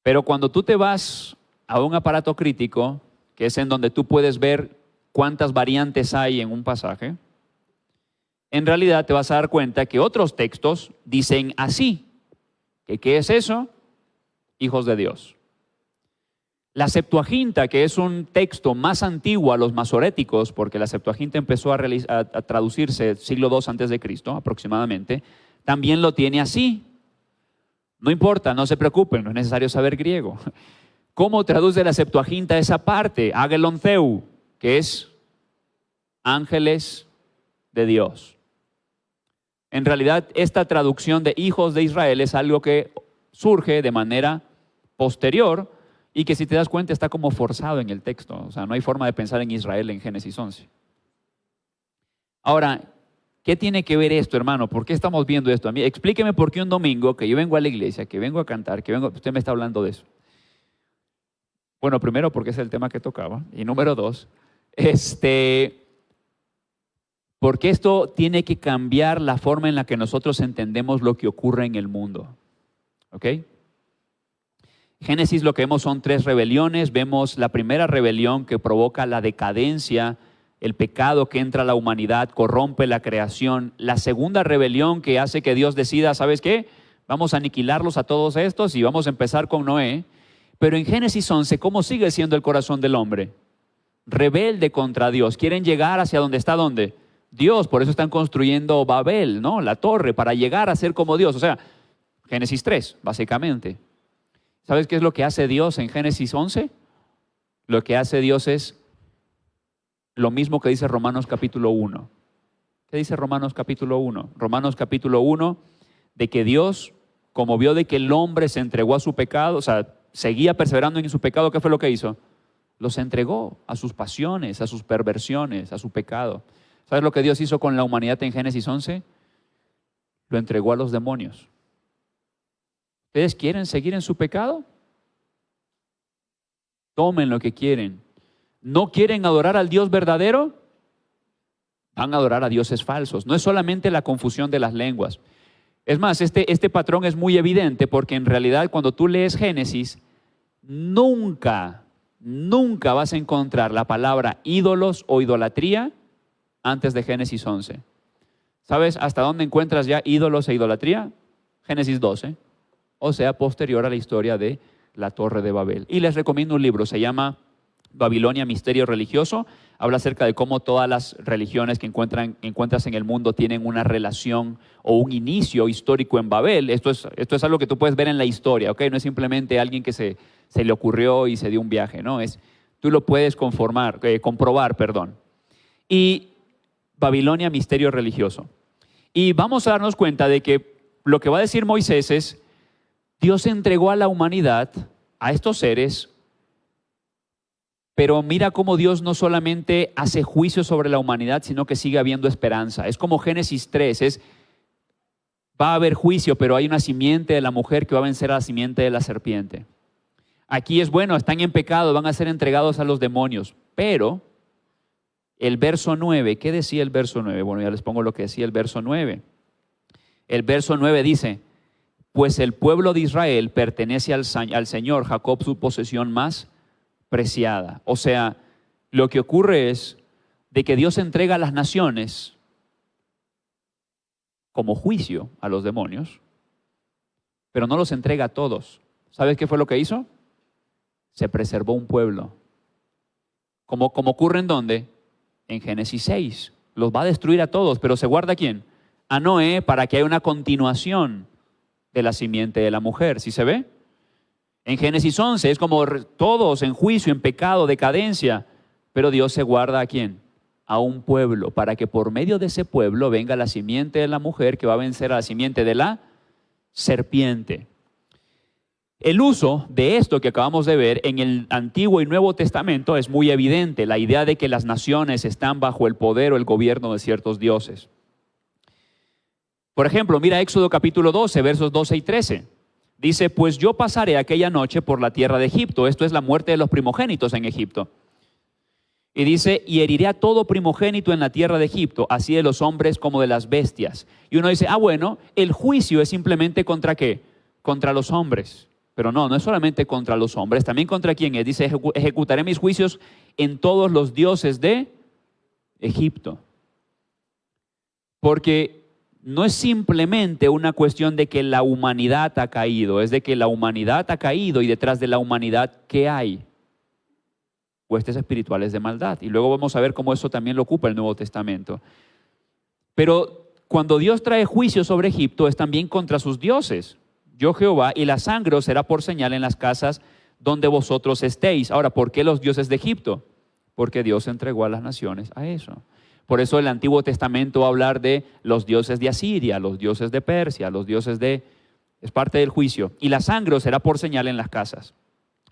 Pero cuando tú te vas a un aparato crítico, que es en donde tú puedes ver cuántas variantes hay en un pasaje, en realidad te vas a dar cuenta que otros textos dicen así. ¿Qué es eso? Hijos de Dios. La Septuaginta, que es un texto más antiguo a los masoréticos, porque la Septuaginta empezó a traducirse siglo II antes de Cristo aproximadamente, también lo tiene así. No importa, no se preocupen, no es necesario saber griego. ¿Cómo traduce la Septuaginta esa parte? Agelon Theu, que es ángeles de Dios. En realidad, esta traducción de hijos de Israel es algo que surge de manera posterior y que, si te das cuenta, está como forzado en el texto. O sea, no hay forma de pensar en Israel en Génesis 11. Ahora, ¿qué tiene que ver esto, hermano? ¿Por qué estamos viendo esto? A mí, explíqueme por qué un domingo que yo vengo a la iglesia, que vengo a cantar, usted me está hablando de eso. Bueno, primero porque es el tema que tocaba. Y número dos, porque esto tiene que cambiar la forma en la que nosotros entendemos lo que ocurre en el mundo. ¿Ok? Génesis, lo que vemos son 3 rebeliones. Vemos la primera rebelión que provoca la decadencia, el pecado que entra a la humanidad, corrompe la creación. La segunda rebelión que hace que Dios decida, ¿sabes qué? Vamos a aniquilarlos a todos estos y vamos a empezar con Noé. Pero en Génesis 11, ¿cómo sigue siendo el corazón del hombre? Rebelde contra Dios. Quieren llegar hacia donde está, ¿dónde? Dios. Por eso están construyendo Babel, ¿no? La torre, para llegar a ser como Dios. O sea, Génesis 3, básicamente. ¿Sabes qué es lo que hace Dios en Génesis 11? Lo que hace Dios es lo mismo que dice Romanos capítulo 1. ¿Qué dice Romanos capítulo 1? Romanos capítulo 1, de que Dios, como vio de que el hombre se entregó a su pecado, o sea, seguía perseverando en su pecado, ¿qué fue lo que hizo? Los entregó a sus pasiones, a sus perversiones, a su pecado. ¿Sabes lo que Dios hizo con la humanidad en Génesis 11? Lo entregó a los demonios. ¿Ustedes quieren seguir en su pecado? Tomen lo que quieren. ¿No quieren adorar al Dios verdadero? Van a adorar a dioses falsos. No es solamente la confusión de las lenguas. Es más, este patrón es muy evidente porque en realidad cuando tú lees Génesis, nunca vas a encontrar la palabra ídolos o idolatría antes de Génesis 11. ¿Sabes hasta dónde encuentras ya ídolos e idolatría? Génesis 12, o sea, posterior a la historia de la Torre de Babel. Y les recomiendo un libro, se llama Babilonia, Misterio Religioso. Habla acerca de cómo todas las religiones que encuentras en el mundo tienen una relación o un inicio histórico en Babel. Esto es algo que tú puedes ver en la historia, ¿ok? No es simplemente alguien que se le ocurrió y se dio un viaje, ¿no? Tú lo puedes comprobar. Y Babilonia, Misterio Religioso. Y vamos a darnos cuenta de que lo que va a decir Moisés es, Dios entregó a la humanidad, a estos seres, pero mira cómo Dios no solamente hace juicio sobre la humanidad, sino que sigue habiendo esperanza. Es como Génesis 3, va a haber juicio, pero hay una simiente de la mujer que va a vencer a la simiente de la serpiente. Aquí es bueno, están en pecado, van a ser entregados a los demonios. Pero el verso 9, ¿qué decía el verso 9? Bueno, ya les pongo lo que decía el verso 9. El verso 9 dice, pues el pueblo de Israel pertenece al Señor, Jacob su posesión más preciada. O sea, lo que ocurre es de que Dios entrega a las naciones como juicio a los demonios, pero no los entrega a todos. ¿Sabes qué fue lo que hizo? Se preservó un pueblo. Como ocurre en ¿dónde? En Génesis 6. Los va a destruir a todos, pero ¿se guarda a quién? A Noé, para que haya una continuación de la simiente de la mujer. ¿Sí se ve? En Génesis 11 es como todos en juicio, en pecado, decadencia, pero Dios se guarda ¿a quién? A un pueblo, para que por medio de ese pueblo venga la simiente de la mujer que va a vencer a la simiente de la serpiente. El uso de esto que acabamos de ver en el Antiguo y Nuevo Testamento es muy evidente, la idea de que las naciones están bajo el poder o el gobierno de ciertos dioses. Por ejemplo, mira Éxodo capítulo 12, versos 12 y 13. Dice, pues yo pasaré aquella noche por la tierra de Egipto. Esto es la muerte de los primogénitos en Egipto. Y dice, y heriré a todo primogénito en la tierra de Egipto, así de los hombres como de las bestias. Y uno dice, bueno, el juicio es simplemente ¿contra qué? Contra los hombres. Pero no es solamente contra los hombres, también contra quién es. Dice, ejecutaré mis juicios en todos los dioses de Egipto. Porque no es simplemente una cuestión de que la humanidad ha caído, es de que la humanidad ha caído y detrás de la humanidad, ¿qué hay? Huestes espirituales de maldad. Y luego vamos a ver cómo eso también lo ocupa el Nuevo Testamento. Pero cuando Dios trae juicio sobre Egipto es también contra sus dioses. Yo Jehová, y la sangre os será por señal en las casas donde vosotros estéis. Ahora, ¿por qué los dioses de Egipto? Porque Dios entregó a las naciones a eso. Por eso el Antiguo Testamento va a hablar de los dioses de Asiria, los dioses de Persia, los dioses de... Es parte del juicio. Y la sangre os será por señal en las casas.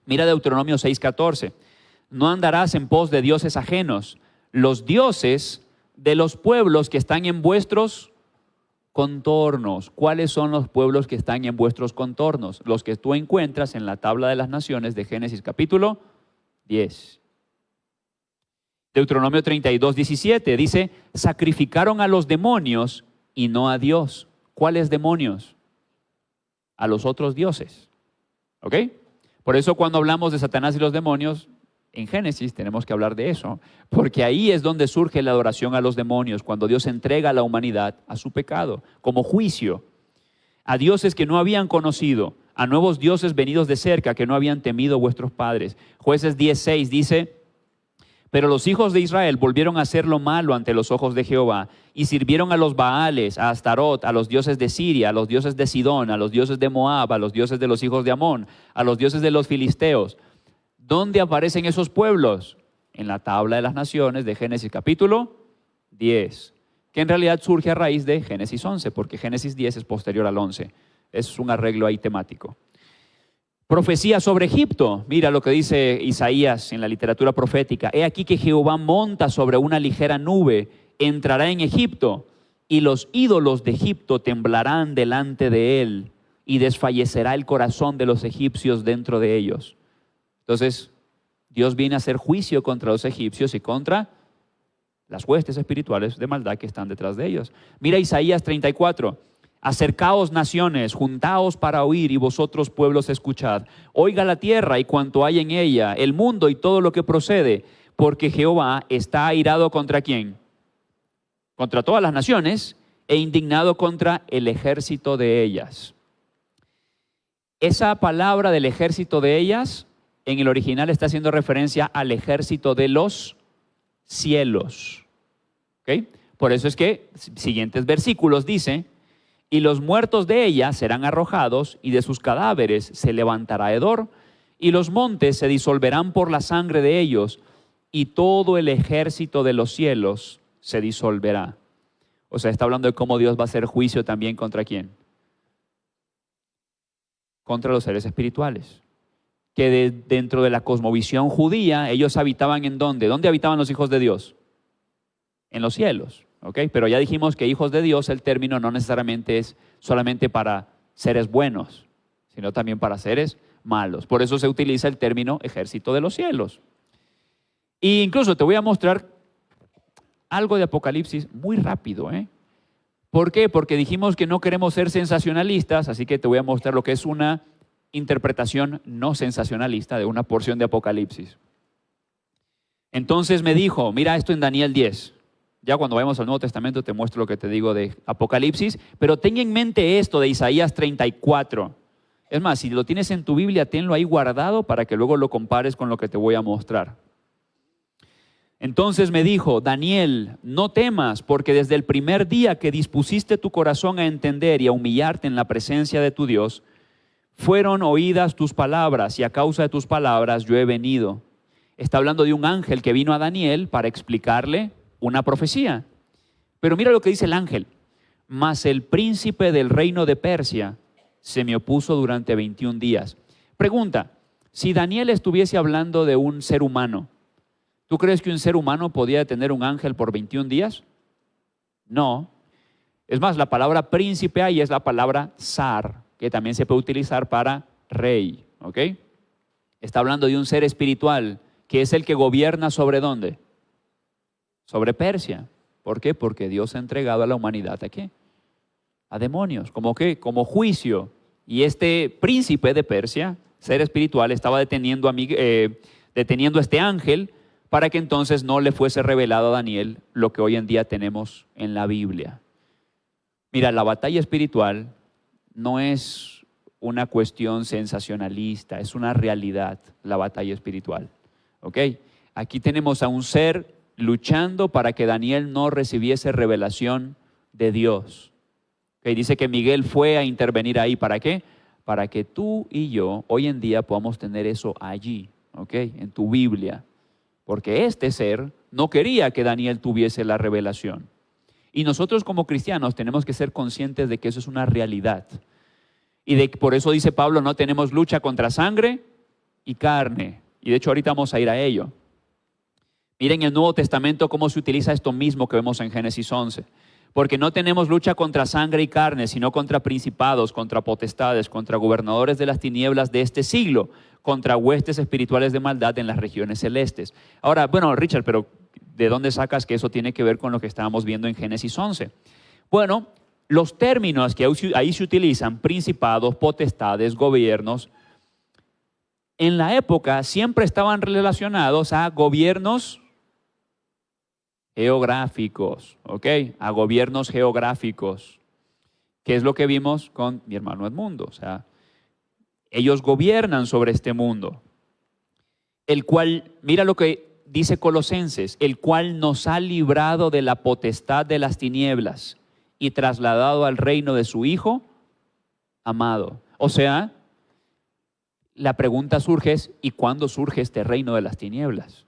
Mira Deuteronomio 6:14. No andarás en pos de dioses ajenos, los dioses de los pueblos que están en vuestros contornos. ¿Cuáles son los pueblos que están en vuestros contornos? Los que tú encuentras en la tabla de las naciones de Génesis capítulo 10. Deuteronomio 32:17 dice, sacrificaron a los demonios y no a Dios. ¿Cuáles demonios? A los otros dioses. ¿Ok? Por eso cuando hablamos de Satanás y los demonios, en Génesis tenemos que hablar de eso, porque ahí es donde surge la adoración a los demonios, cuando Dios entrega a la humanidad a su pecado, como juicio, a dioses que no habían conocido, a nuevos dioses venidos de cerca que no habían temido vuestros padres. Jueces 10:6 dice, pero los hijos de Israel volvieron a hacer lo malo ante los ojos de Jehová y sirvieron a los Baales, a Astarot, a los dioses de Siria, a los dioses de Sidón, a los dioses de Moab, a los dioses de los hijos de Amón, a los dioses de los filisteos. ¿Dónde aparecen esos pueblos? En la tabla de las naciones de Génesis capítulo 10, que en realidad surge a raíz de Génesis 11, porque Génesis 10 es posterior al 11. Es un arreglo ahí temático. Profecía sobre Egipto. Mira lo que dice Isaías en la literatura profética. He aquí que Jehová monta sobre una ligera nube, entrará en Egipto, y los ídolos de Egipto temblarán delante de él, y desfallecerá el corazón de los egipcios dentro de ellos. Entonces, Dios viene a hacer juicio contra los egipcios y contra las huestes espirituales de maldad que están detrás de ellos. Mira Isaías 34. Acercaos naciones, juntaos para oír, y vosotros pueblos escuchad. Oiga la tierra y cuanto hay en ella, el mundo y todo lo que procede, porque Jehová está airado ¿contra quién? Contra todas las naciones, e indignado contra el ejército de ellas. Esa palabra del ejército de ellas, en el original está haciendo referencia al ejército de los cielos. ¿Okay? Por eso es que siguientes versículos dice: y los muertos de ella serán arrojados, y de sus cadáveres se levantará hedor, y los montes se disolverán por la sangre de ellos, y todo el ejército de los cielos se disolverá. O sea, está hablando de cómo Dios va a hacer juicio también ¿contra quién? Contra los seres espirituales. Que dentro de la cosmovisión judía, ellos habitaban ¿en dónde? ¿Dónde habitaban los hijos de Dios? En los cielos. ¿Okay? Pero ya dijimos que hijos de Dios, el término no necesariamente es solamente para seres buenos, sino también para seres malos. Por eso se utiliza el término ejército de los cielos. E incluso te voy a mostrar algo de Apocalipsis muy rápido. ¿Por qué? Porque dijimos que no queremos ser sensacionalistas, así que te voy a mostrar lo que es una interpretación no sensacionalista de una porción de Apocalipsis. Entonces me dijo, mira esto en Daniel 10. Ya cuando vayamos al Nuevo Testamento te muestro lo que te digo de Apocalipsis, pero ten en mente esto de Isaías 34. Es más, si lo tienes en tu Biblia, tenlo ahí guardado para que luego lo compares con lo que te voy a mostrar. Entonces me dijo, Daniel, no temas, porque desde el primer día que dispusiste tu corazón a entender y a humillarte en la presencia de tu Dios, fueron oídas tus palabras, y a causa de tus palabras yo he venido. Está hablando de un ángel que vino a Daniel para explicarle una profecía. Pero mira lo que dice el ángel. Mas el príncipe del reino de Persia se me opuso durante 21 días. Pregunta, si Daniel estuviese hablando de un ser humano, ¿tú crees que un ser humano podía tener un ángel por 21 días? No. Es más, la palabra príncipe ahí es la palabra zar, que también se puede utilizar para rey. ¿Ok? Está hablando de un ser espiritual que es el que gobierna ¿sobre dónde? Sobre Persia. ¿Por qué? Porque Dios ha entregado a la humanidad ¿a qué? A demonios. ¿Cómo qué? Como juicio. Y este príncipe de Persia, ser espiritual, estaba deteniendo a este ángel para que entonces no le fuese revelado a Daniel lo que hoy en día tenemos en la Biblia. Mira, la batalla espiritual no es una cuestión sensacionalista, es una realidad la batalla espiritual. ¿Ok? Aquí tenemos a un ser luchando para que Daniel no recibiese revelación de Dios. Okay, dice que Miguel fue a intervenir ahí. ¿Para qué? Para que tú y yo hoy en día podamos tener eso allí, ¿okay? En tu Biblia. Porque este ser no quería que Daniel tuviese la revelación. Y nosotros como cristianos tenemos que ser conscientes de que eso es una realidad. Y por eso dice Pablo, no tenemos lucha contra sangre y carne. Y de hecho ahorita vamos a ir a ello. Miren en el Nuevo Testamento cómo se utiliza esto mismo que vemos en Génesis 11. Porque no tenemos lucha contra sangre y carne, sino contra principados, contra potestades, contra gobernadores de las tinieblas de este siglo, contra huestes espirituales de maldad en las regiones celestes. Ahora, bueno, Richard, pero ¿de dónde sacas que eso tiene que ver con lo que estábamos viendo en Génesis 11? Bueno, los términos que ahí se utilizan, principados, potestades, gobiernos, en la época siempre estaban relacionados a gobiernos geográficos, ¿ok? A gobiernos geográficos. ¿Qué es lo que vimos con mi hermano Edmundo? O sea, ellos gobiernan sobre este mundo, el cual, mira lo que dice Colosenses, el cual nos ha librado de la potestad de las tinieblas y trasladado al reino de su Hijo amado. O sea, la pregunta surge es, ¿y cuándo surge este reino de las tinieblas?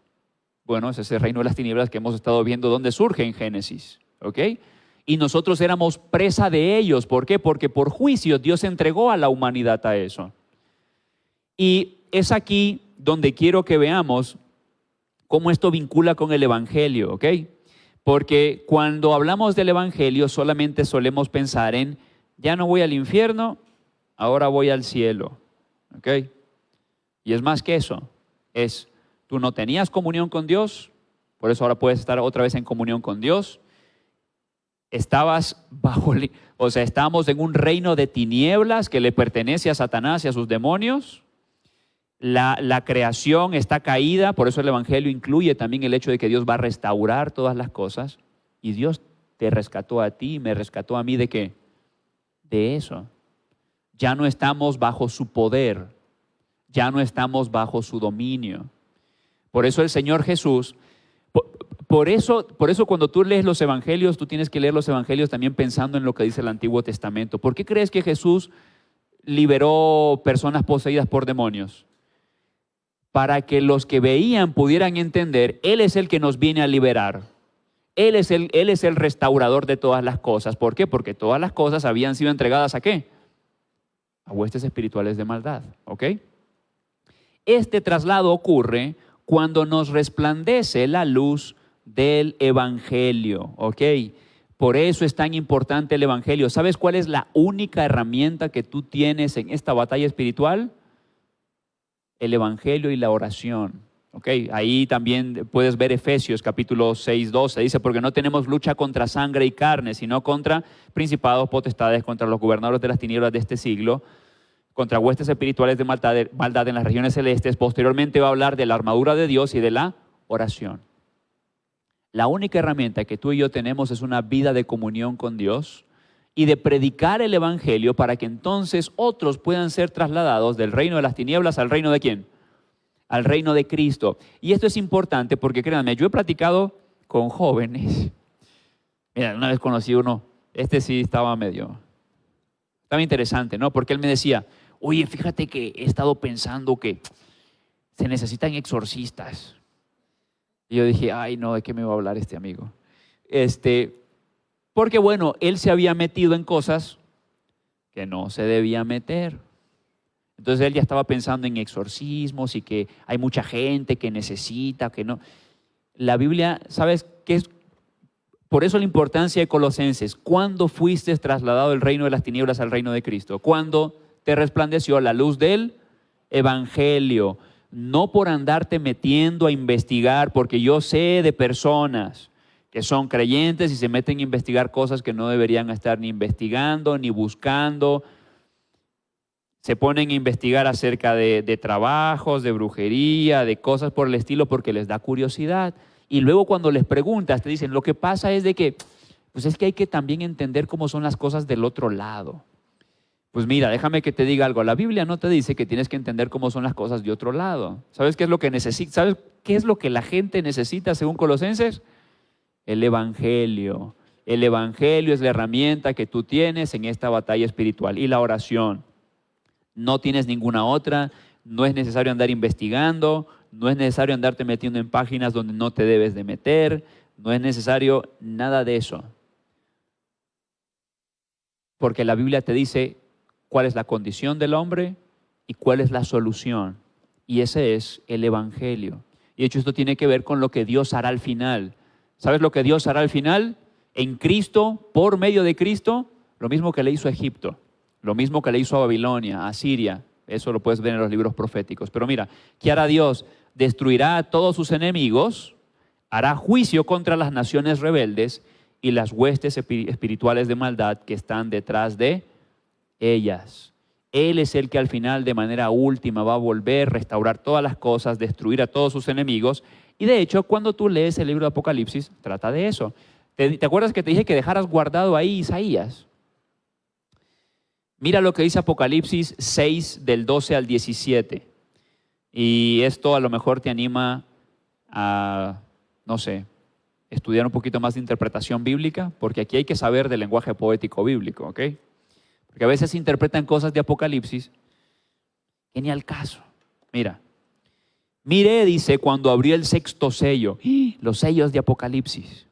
Bueno, es ese reino de las tinieblas que hemos estado viendo dónde surge en Génesis, ¿ok? Y nosotros éramos presa de ellos. ¿Por qué? Porque por juicio Dios entregó a la humanidad a eso. Y es aquí donde quiero que veamos cómo esto vincula con el Evangelio, ¿ok? Porque cuando hablamos del Evangelio solamente solemos pensar en, ya no voy al infierno, ahora voy al cielo, ¿ok? Y es más que eso, tú no tenías comunión con Dios, por eso ahora puedes estar otra vez en comunión con Dios. Estábamos en un reino de tinieblas que le pertenece a Satanás y a sus demonios. La creación está caída, por eso el Evangelio incluye también el hecho de que Dios va a restaurar todas las cosas. Y Dios te rescató a ti, me rescató a mí ¿de qué? De eso. Ya no estamos bajo su poder, ya no estamos bajo su dominio. Por eso el Señor Jesús, por eso cuando tú lees los Evangelios, tú tienes que leer los Evangelios también pensando en lo que dice el Antiguo Testamento. ¿Por qué crees que Jesús liberó personas poseídas por demonios? Para que los que veían pudieran entender, Él es el que nos viene a liberar. Él es el restaurador de todas las cosas. ¿Por qué? Porque todas las cosas habían sido entregadas ¿a qué? A huestes espirituales de maldad, ¿ok? Este traslado ocurre cuando nos resplandece la luz del Evangelio, ¿ok? Por eso es tan importante el Evangelio. ¿Sabes cuál es la única herramienta que tú tienes en esta batalla espiritual? El Evangelio y la oración. Okay. Ahí también puedes ver Efesios capítulo 6, 12. Dice, porque no tenemos lucha contra sangre y carne, sino contra principados, potestades, contra los gobernadores de las tinieblas de este siglo, contra huestes espirituales de maldad en las regiones celestes. Posteriormente va a hablar de la armadura de Dios y de la oración. La única herramienta que tú y yo tenemos es una vida de comunión con Dios y de predicar el Evangelio para que entonces otros puedan ser trasladados del reino de las tinieblas al reino de ¿quién? Al reino de Cristo. Y esto es importante porque créanme, yo he platicado con jóvenes. Mira, una vez conocí uno, sí estaba interesante, ¿no? Porque él me decía, oye, fíjate que he estado pensando que se necesitan exorcistas. Y yo dije, ay no, ¿de qué me va a hablar este amigo? Porque bueno, él se había metido en cosas que no se debía meter. Entonces él ya estaba pensando en exorcismos y que hay mucha gente que necesita, que no. La Biblia, ¿sabes qué es? Por eso la importancia de Colosenses. ¿Cuándo fuiste trasladado del reino de las tinieblas al reino de Cristo? Cuando te resplandeció la luz del Evangelio. No por andarte metiendo a investigar, porque yo sé de personas que son creyentes y se meten a investigar cosas que no deberían estar ni investigando, ni buscando. Se ponen a investigar acerca de trabajos, de brujería, de cosas por el estilo porque les da curiosidad. Y luego cuando les preguntas te dicen, lo que pasa es de que, pues es que hay que también entender cómo son las cosas del otro lado. Pues mira, déjame que te diga algo. La Biblia no te dice que tienes que entender cómo son las cosas de otro lado. ¿Sabes qué es lo que necesitas? ¿Sabes qué es lo que la gente necesita según Colosenses? El Evangelio. El Evangelio es la herramienta que tú tienes en esta batalla espiritual. Y la oración. No tienes ninguna otra. No es necesario andar investigando. No es necesario andarte metiendo en páginas donde no te debes de meter. No es necesario nada de eso. Porque la Biblia te dice cuál es la condición del hombre y cuál es la solución. Y ese es el Evangelio. Y de hecho esto tiene que ver con lo que Dios hará al final. ¿Sabes lo que Dios hará al final? En Cristo, por medio de Cristo, lo mismo que le hizo a Egipto, lo mismo que le hizo a Babilonia, a Siria. Eso lo puedes ver en los libros proféticos. Pero mira, ¿qué hará Dios? Destruirá a todos sus enemigos, hará juicio contra las naciones rebeldes y las huestes espirituales de maldad que están detrás de ellas. Él es el que al final, de manera última, va a volver, restaurar todas las cosas, destruir a todos sus enemigos. Y de hecho, cuando tú lees el libro de Apocalipsis, trata de eso. ¿Te acuerdas que te dije que dejaras guardado ahí Isaías? Mira lo que dice Apocalipsis 6, del 12 al 17. Y esto a lo mejor te anima a, no sé, estudiar un poquito más de interpretación bíblica, porque aquí hay que saber del lenguaje poético bíblico, ¿ok? Porque a veces se interpretan cosas de Apocalipsis que ni al caso. Mira, miré, dice, cuando abrió el sexto sello, los sellos de Apocalipsis.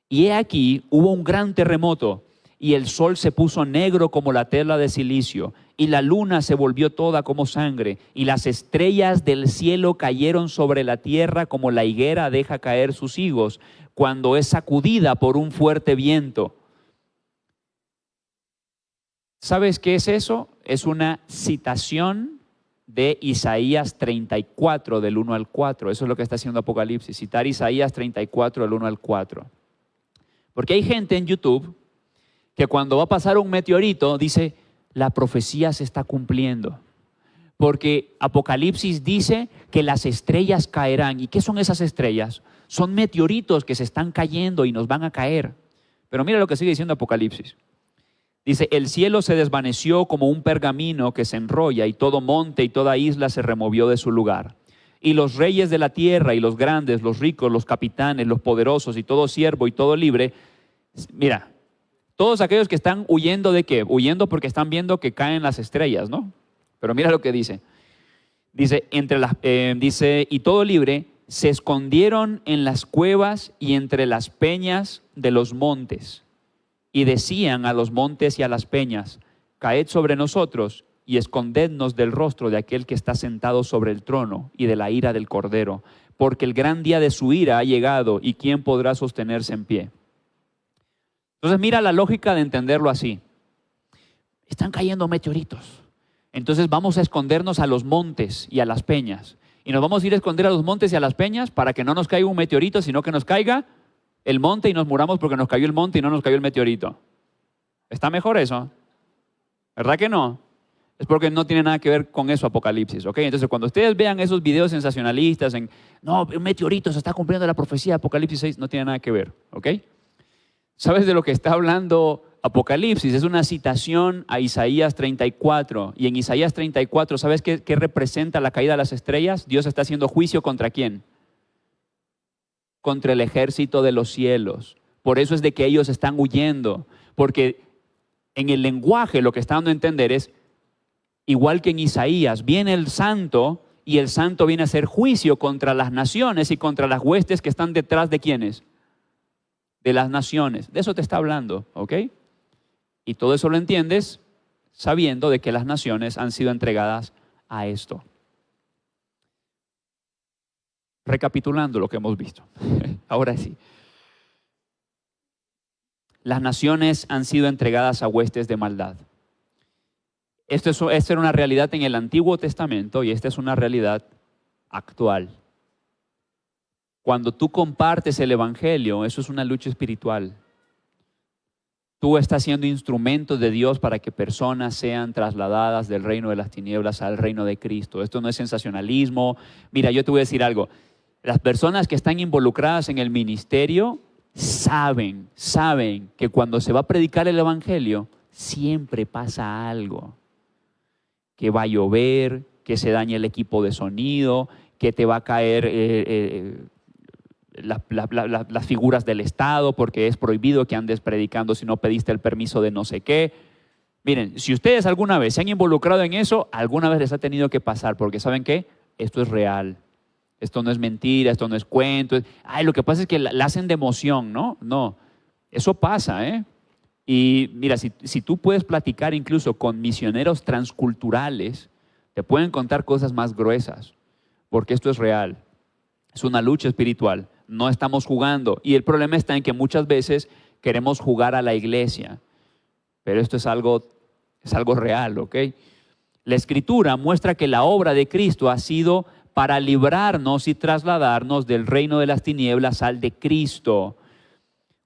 Y he aquí, hubo un gran terremoto, y el sol se puso negro como la tela de silicio, y la luna se volvió toda como sangre, y las estrellas del cielo cayeron sobre la tierra como la higuera deja caer sus higos cuando es sacudida por un fuerte viento. ¿Sabes qué es eso? Es una citación de Isaías 34, del 1 al 4. Eso es lo que está haciendo Apocalipsis, citar Isaías 34, del 1 al 4. Porque hay gente en YouTube que cuando va a pasar un meteorito dice, la profecía se está cumpliendo. Porque Apocalipsis dice que las estrellas caerán. ¿Y qué son esas estrellas? Son meteoritos que se están cayendo y nos van a caer. Pero mira lo que sigue diciendo Apocalipsis. Dice, el cielo se desvaneció como un pergamino que se enrolla y todo monte y toda isla se removió de su lugar. Y los reyes de la tierra y los grandes, los ricos, los capitanes, los poderosos y todo siervo y todo libre, mira, todos aquellos que están huyendo ¿de qué? Huyendo porque están viendo que caen las estrellas, ¿no? Pero mira lo que dice. Dice, dice, y todo libre se escondieron en las cuevas y entre las peñas de los montes. Y decían a los montes y a las peñas, caed sobre nosotros y escondednos del rostro de aquel que está sentado sobre el trono y de la ira del Cordero, porque el gran día de su ira ha llegado y ¿quién podrá sostenerse en pie? Entonces mira la lógica de entenderlo así. Están cayendo meteoritos. Entonces vamos a escondernos a los montes y a las peñas. Y nos vamos a ir a esconder a los montes y a las peñas para que no nos caiga un meteorito, sino que nos caiga el monte y nos muramos porque nos cayó el monte y no nos cayó el meteorito. ¿Está mejor eso? ¿Verdad que no? Es porque no tiene nada que ver con eso Apocalipsis, ¿ok? Entonces cuando ustedes vean esos videos sensacionalistas no, un meteorito se está cumpliendo la profecía de Apocalipsis 6, no tiene nada que ver, ¿ok? ¿Sabes de lo que está hablando Apocalipsis? Es una citación a Isaías 34. Y en Isaías 34, ¿sabes qué representa la caída de las estrellas? Dios está haciendo juicio ¿contra quién? Contra el ejército de los cielos. Por eso es de que ellos están huyendo. Porque en el lenguaje lo que está dando a entender es, igual que en Isaías, viene el santo y el santo viene a hacer juicio contra las naciones y contra las huestes que están detrás de ¿quiénes? De las naciones. De eso te está hablando, ¿ok? Y todo eso lo entiendes sabiendo de que las naciones han sido entregadas a esto. Recapitulando lo que hemos visto. Ahora sí. Las naciones han sido entregadas a huestes de maldad. Esta era una realidad en el Antiguo Testamento y esta es una realidad actual. Cuando tú compartes el Evangelio, eso es una lucha espiritual. Tú estás siendo instrumento de Dios para que personas sean trasladadas del reino de las tinieblas al reino de Cristo. Esto no es sensacionalismo. Mira, yo te voy a decir algo. Las personas que están involucradas en el ministerio saben que cuando se va a predicar el Evangelio, siempre pasa algo. Que va a llover, que se daña el equipo de sonido, que te va a caer las figuras del Estado porque es prohibido que andes predicando si no pediste el permiso de no sé qué. Miren, si ustedes alguna vez se han involucrado en eso, alguna vez les ha tenido que pasar porque ¿saben qué? Esto es real. Esto no es mentira, esto no es cuento. Lo que pasa es que la hacen de emoción, ¿no? No, eso pasa, ¿eh? Y mira, si tú puedes platicar incluso con misioneros transculturales, te pueden contar cosas más gruesas, porque esto es real. Es una lucha espiritual. No estamos jugando. Y el problema está en que muchas veces queremos jugar a la iglesia. Pero esto es algo real, ¿ok? La Escritura muestra que la obra de Cristo ha sido para librarnos y trasladarnos del reino de las tinieblas al de Cristo.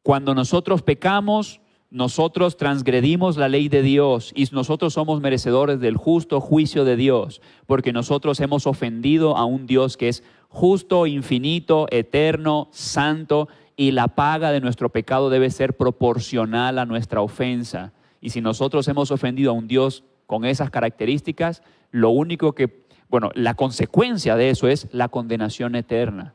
Cuando nosotros pecamos, nosotros transgredimos la ley de Dios y nosotros somos merecedores del justo juicio de Dios, porque nosotros hemos ofendido a un Dios que es justo, infinito, eterno, santo, y la paga de nuestro pecado debe ser proporcional a nuestra ofensa. Y si nosotros hemos ofendido a un Dios con esas características, la consecuencia de eso es la condenación eterna.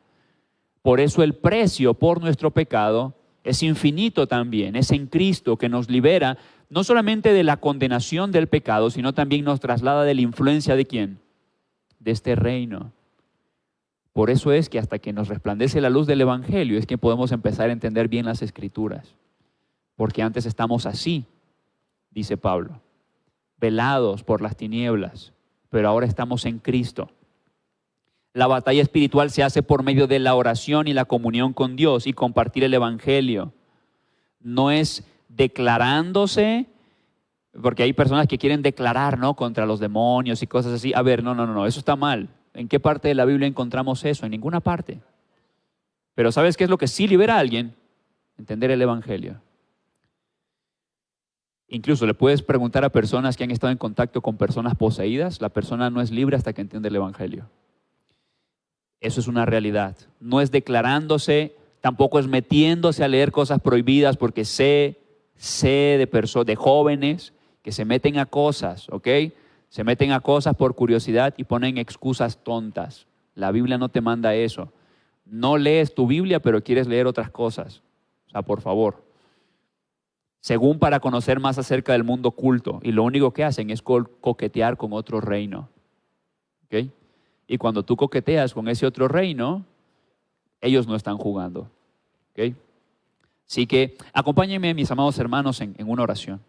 Por eso el precio por nuestro pecado es infinito también, es en Cristo que nos libera no solamente de la condenación del pecado, sino también nos traslada de la influencia de ¿quién? De este reino. Por eso es que hasta que nos resplandece la luz del Evangelio es que podemos empezar a entender bien las Escrituras. porque antes estamos así, dice Pablo, velados por las tinieblas, pero ahora estamos en Cristo. La batalla espiritual se hace por medio de la oración y la comunión con Dios y compartir el Evangelio. No es declarándose, porque hay personas que quieren declarar, ¿no?, contra los demonios y cosas así. A ver, no, eso está mal. ¿En qué parte de la Biblia encontramos eso? En ninguna parte. Pero ¿sabes qué es lo que sí libera a alguien? Entender el Evangelio. Incluso le puedes preguntar a personas que han estado en contacto con personas poseídas. La persona no es libre hasta que entiende el Evangelio. Eso es una realidad. No es declarándose, tampoco es metiéndose a leer cosas prohibidas, porque sé de jóvenes que se meten a cosas, ¿ok? Se meten a cosas por curiosidad y ponen excusas tontas. La Biblia no te manda eso. No lees tu Biblia, pero quieres leer otras cosas. O sea, por favor. Según para conocer más acerca del mundo oculto. Y lo único que hacen es coquetear con otro reino. ¿Ok? Y cuando tú coqueteas con ese otro reino, ellos no están jugando. ¿Ok? Así que acompáñenme, mis amados hermanos, en una oración.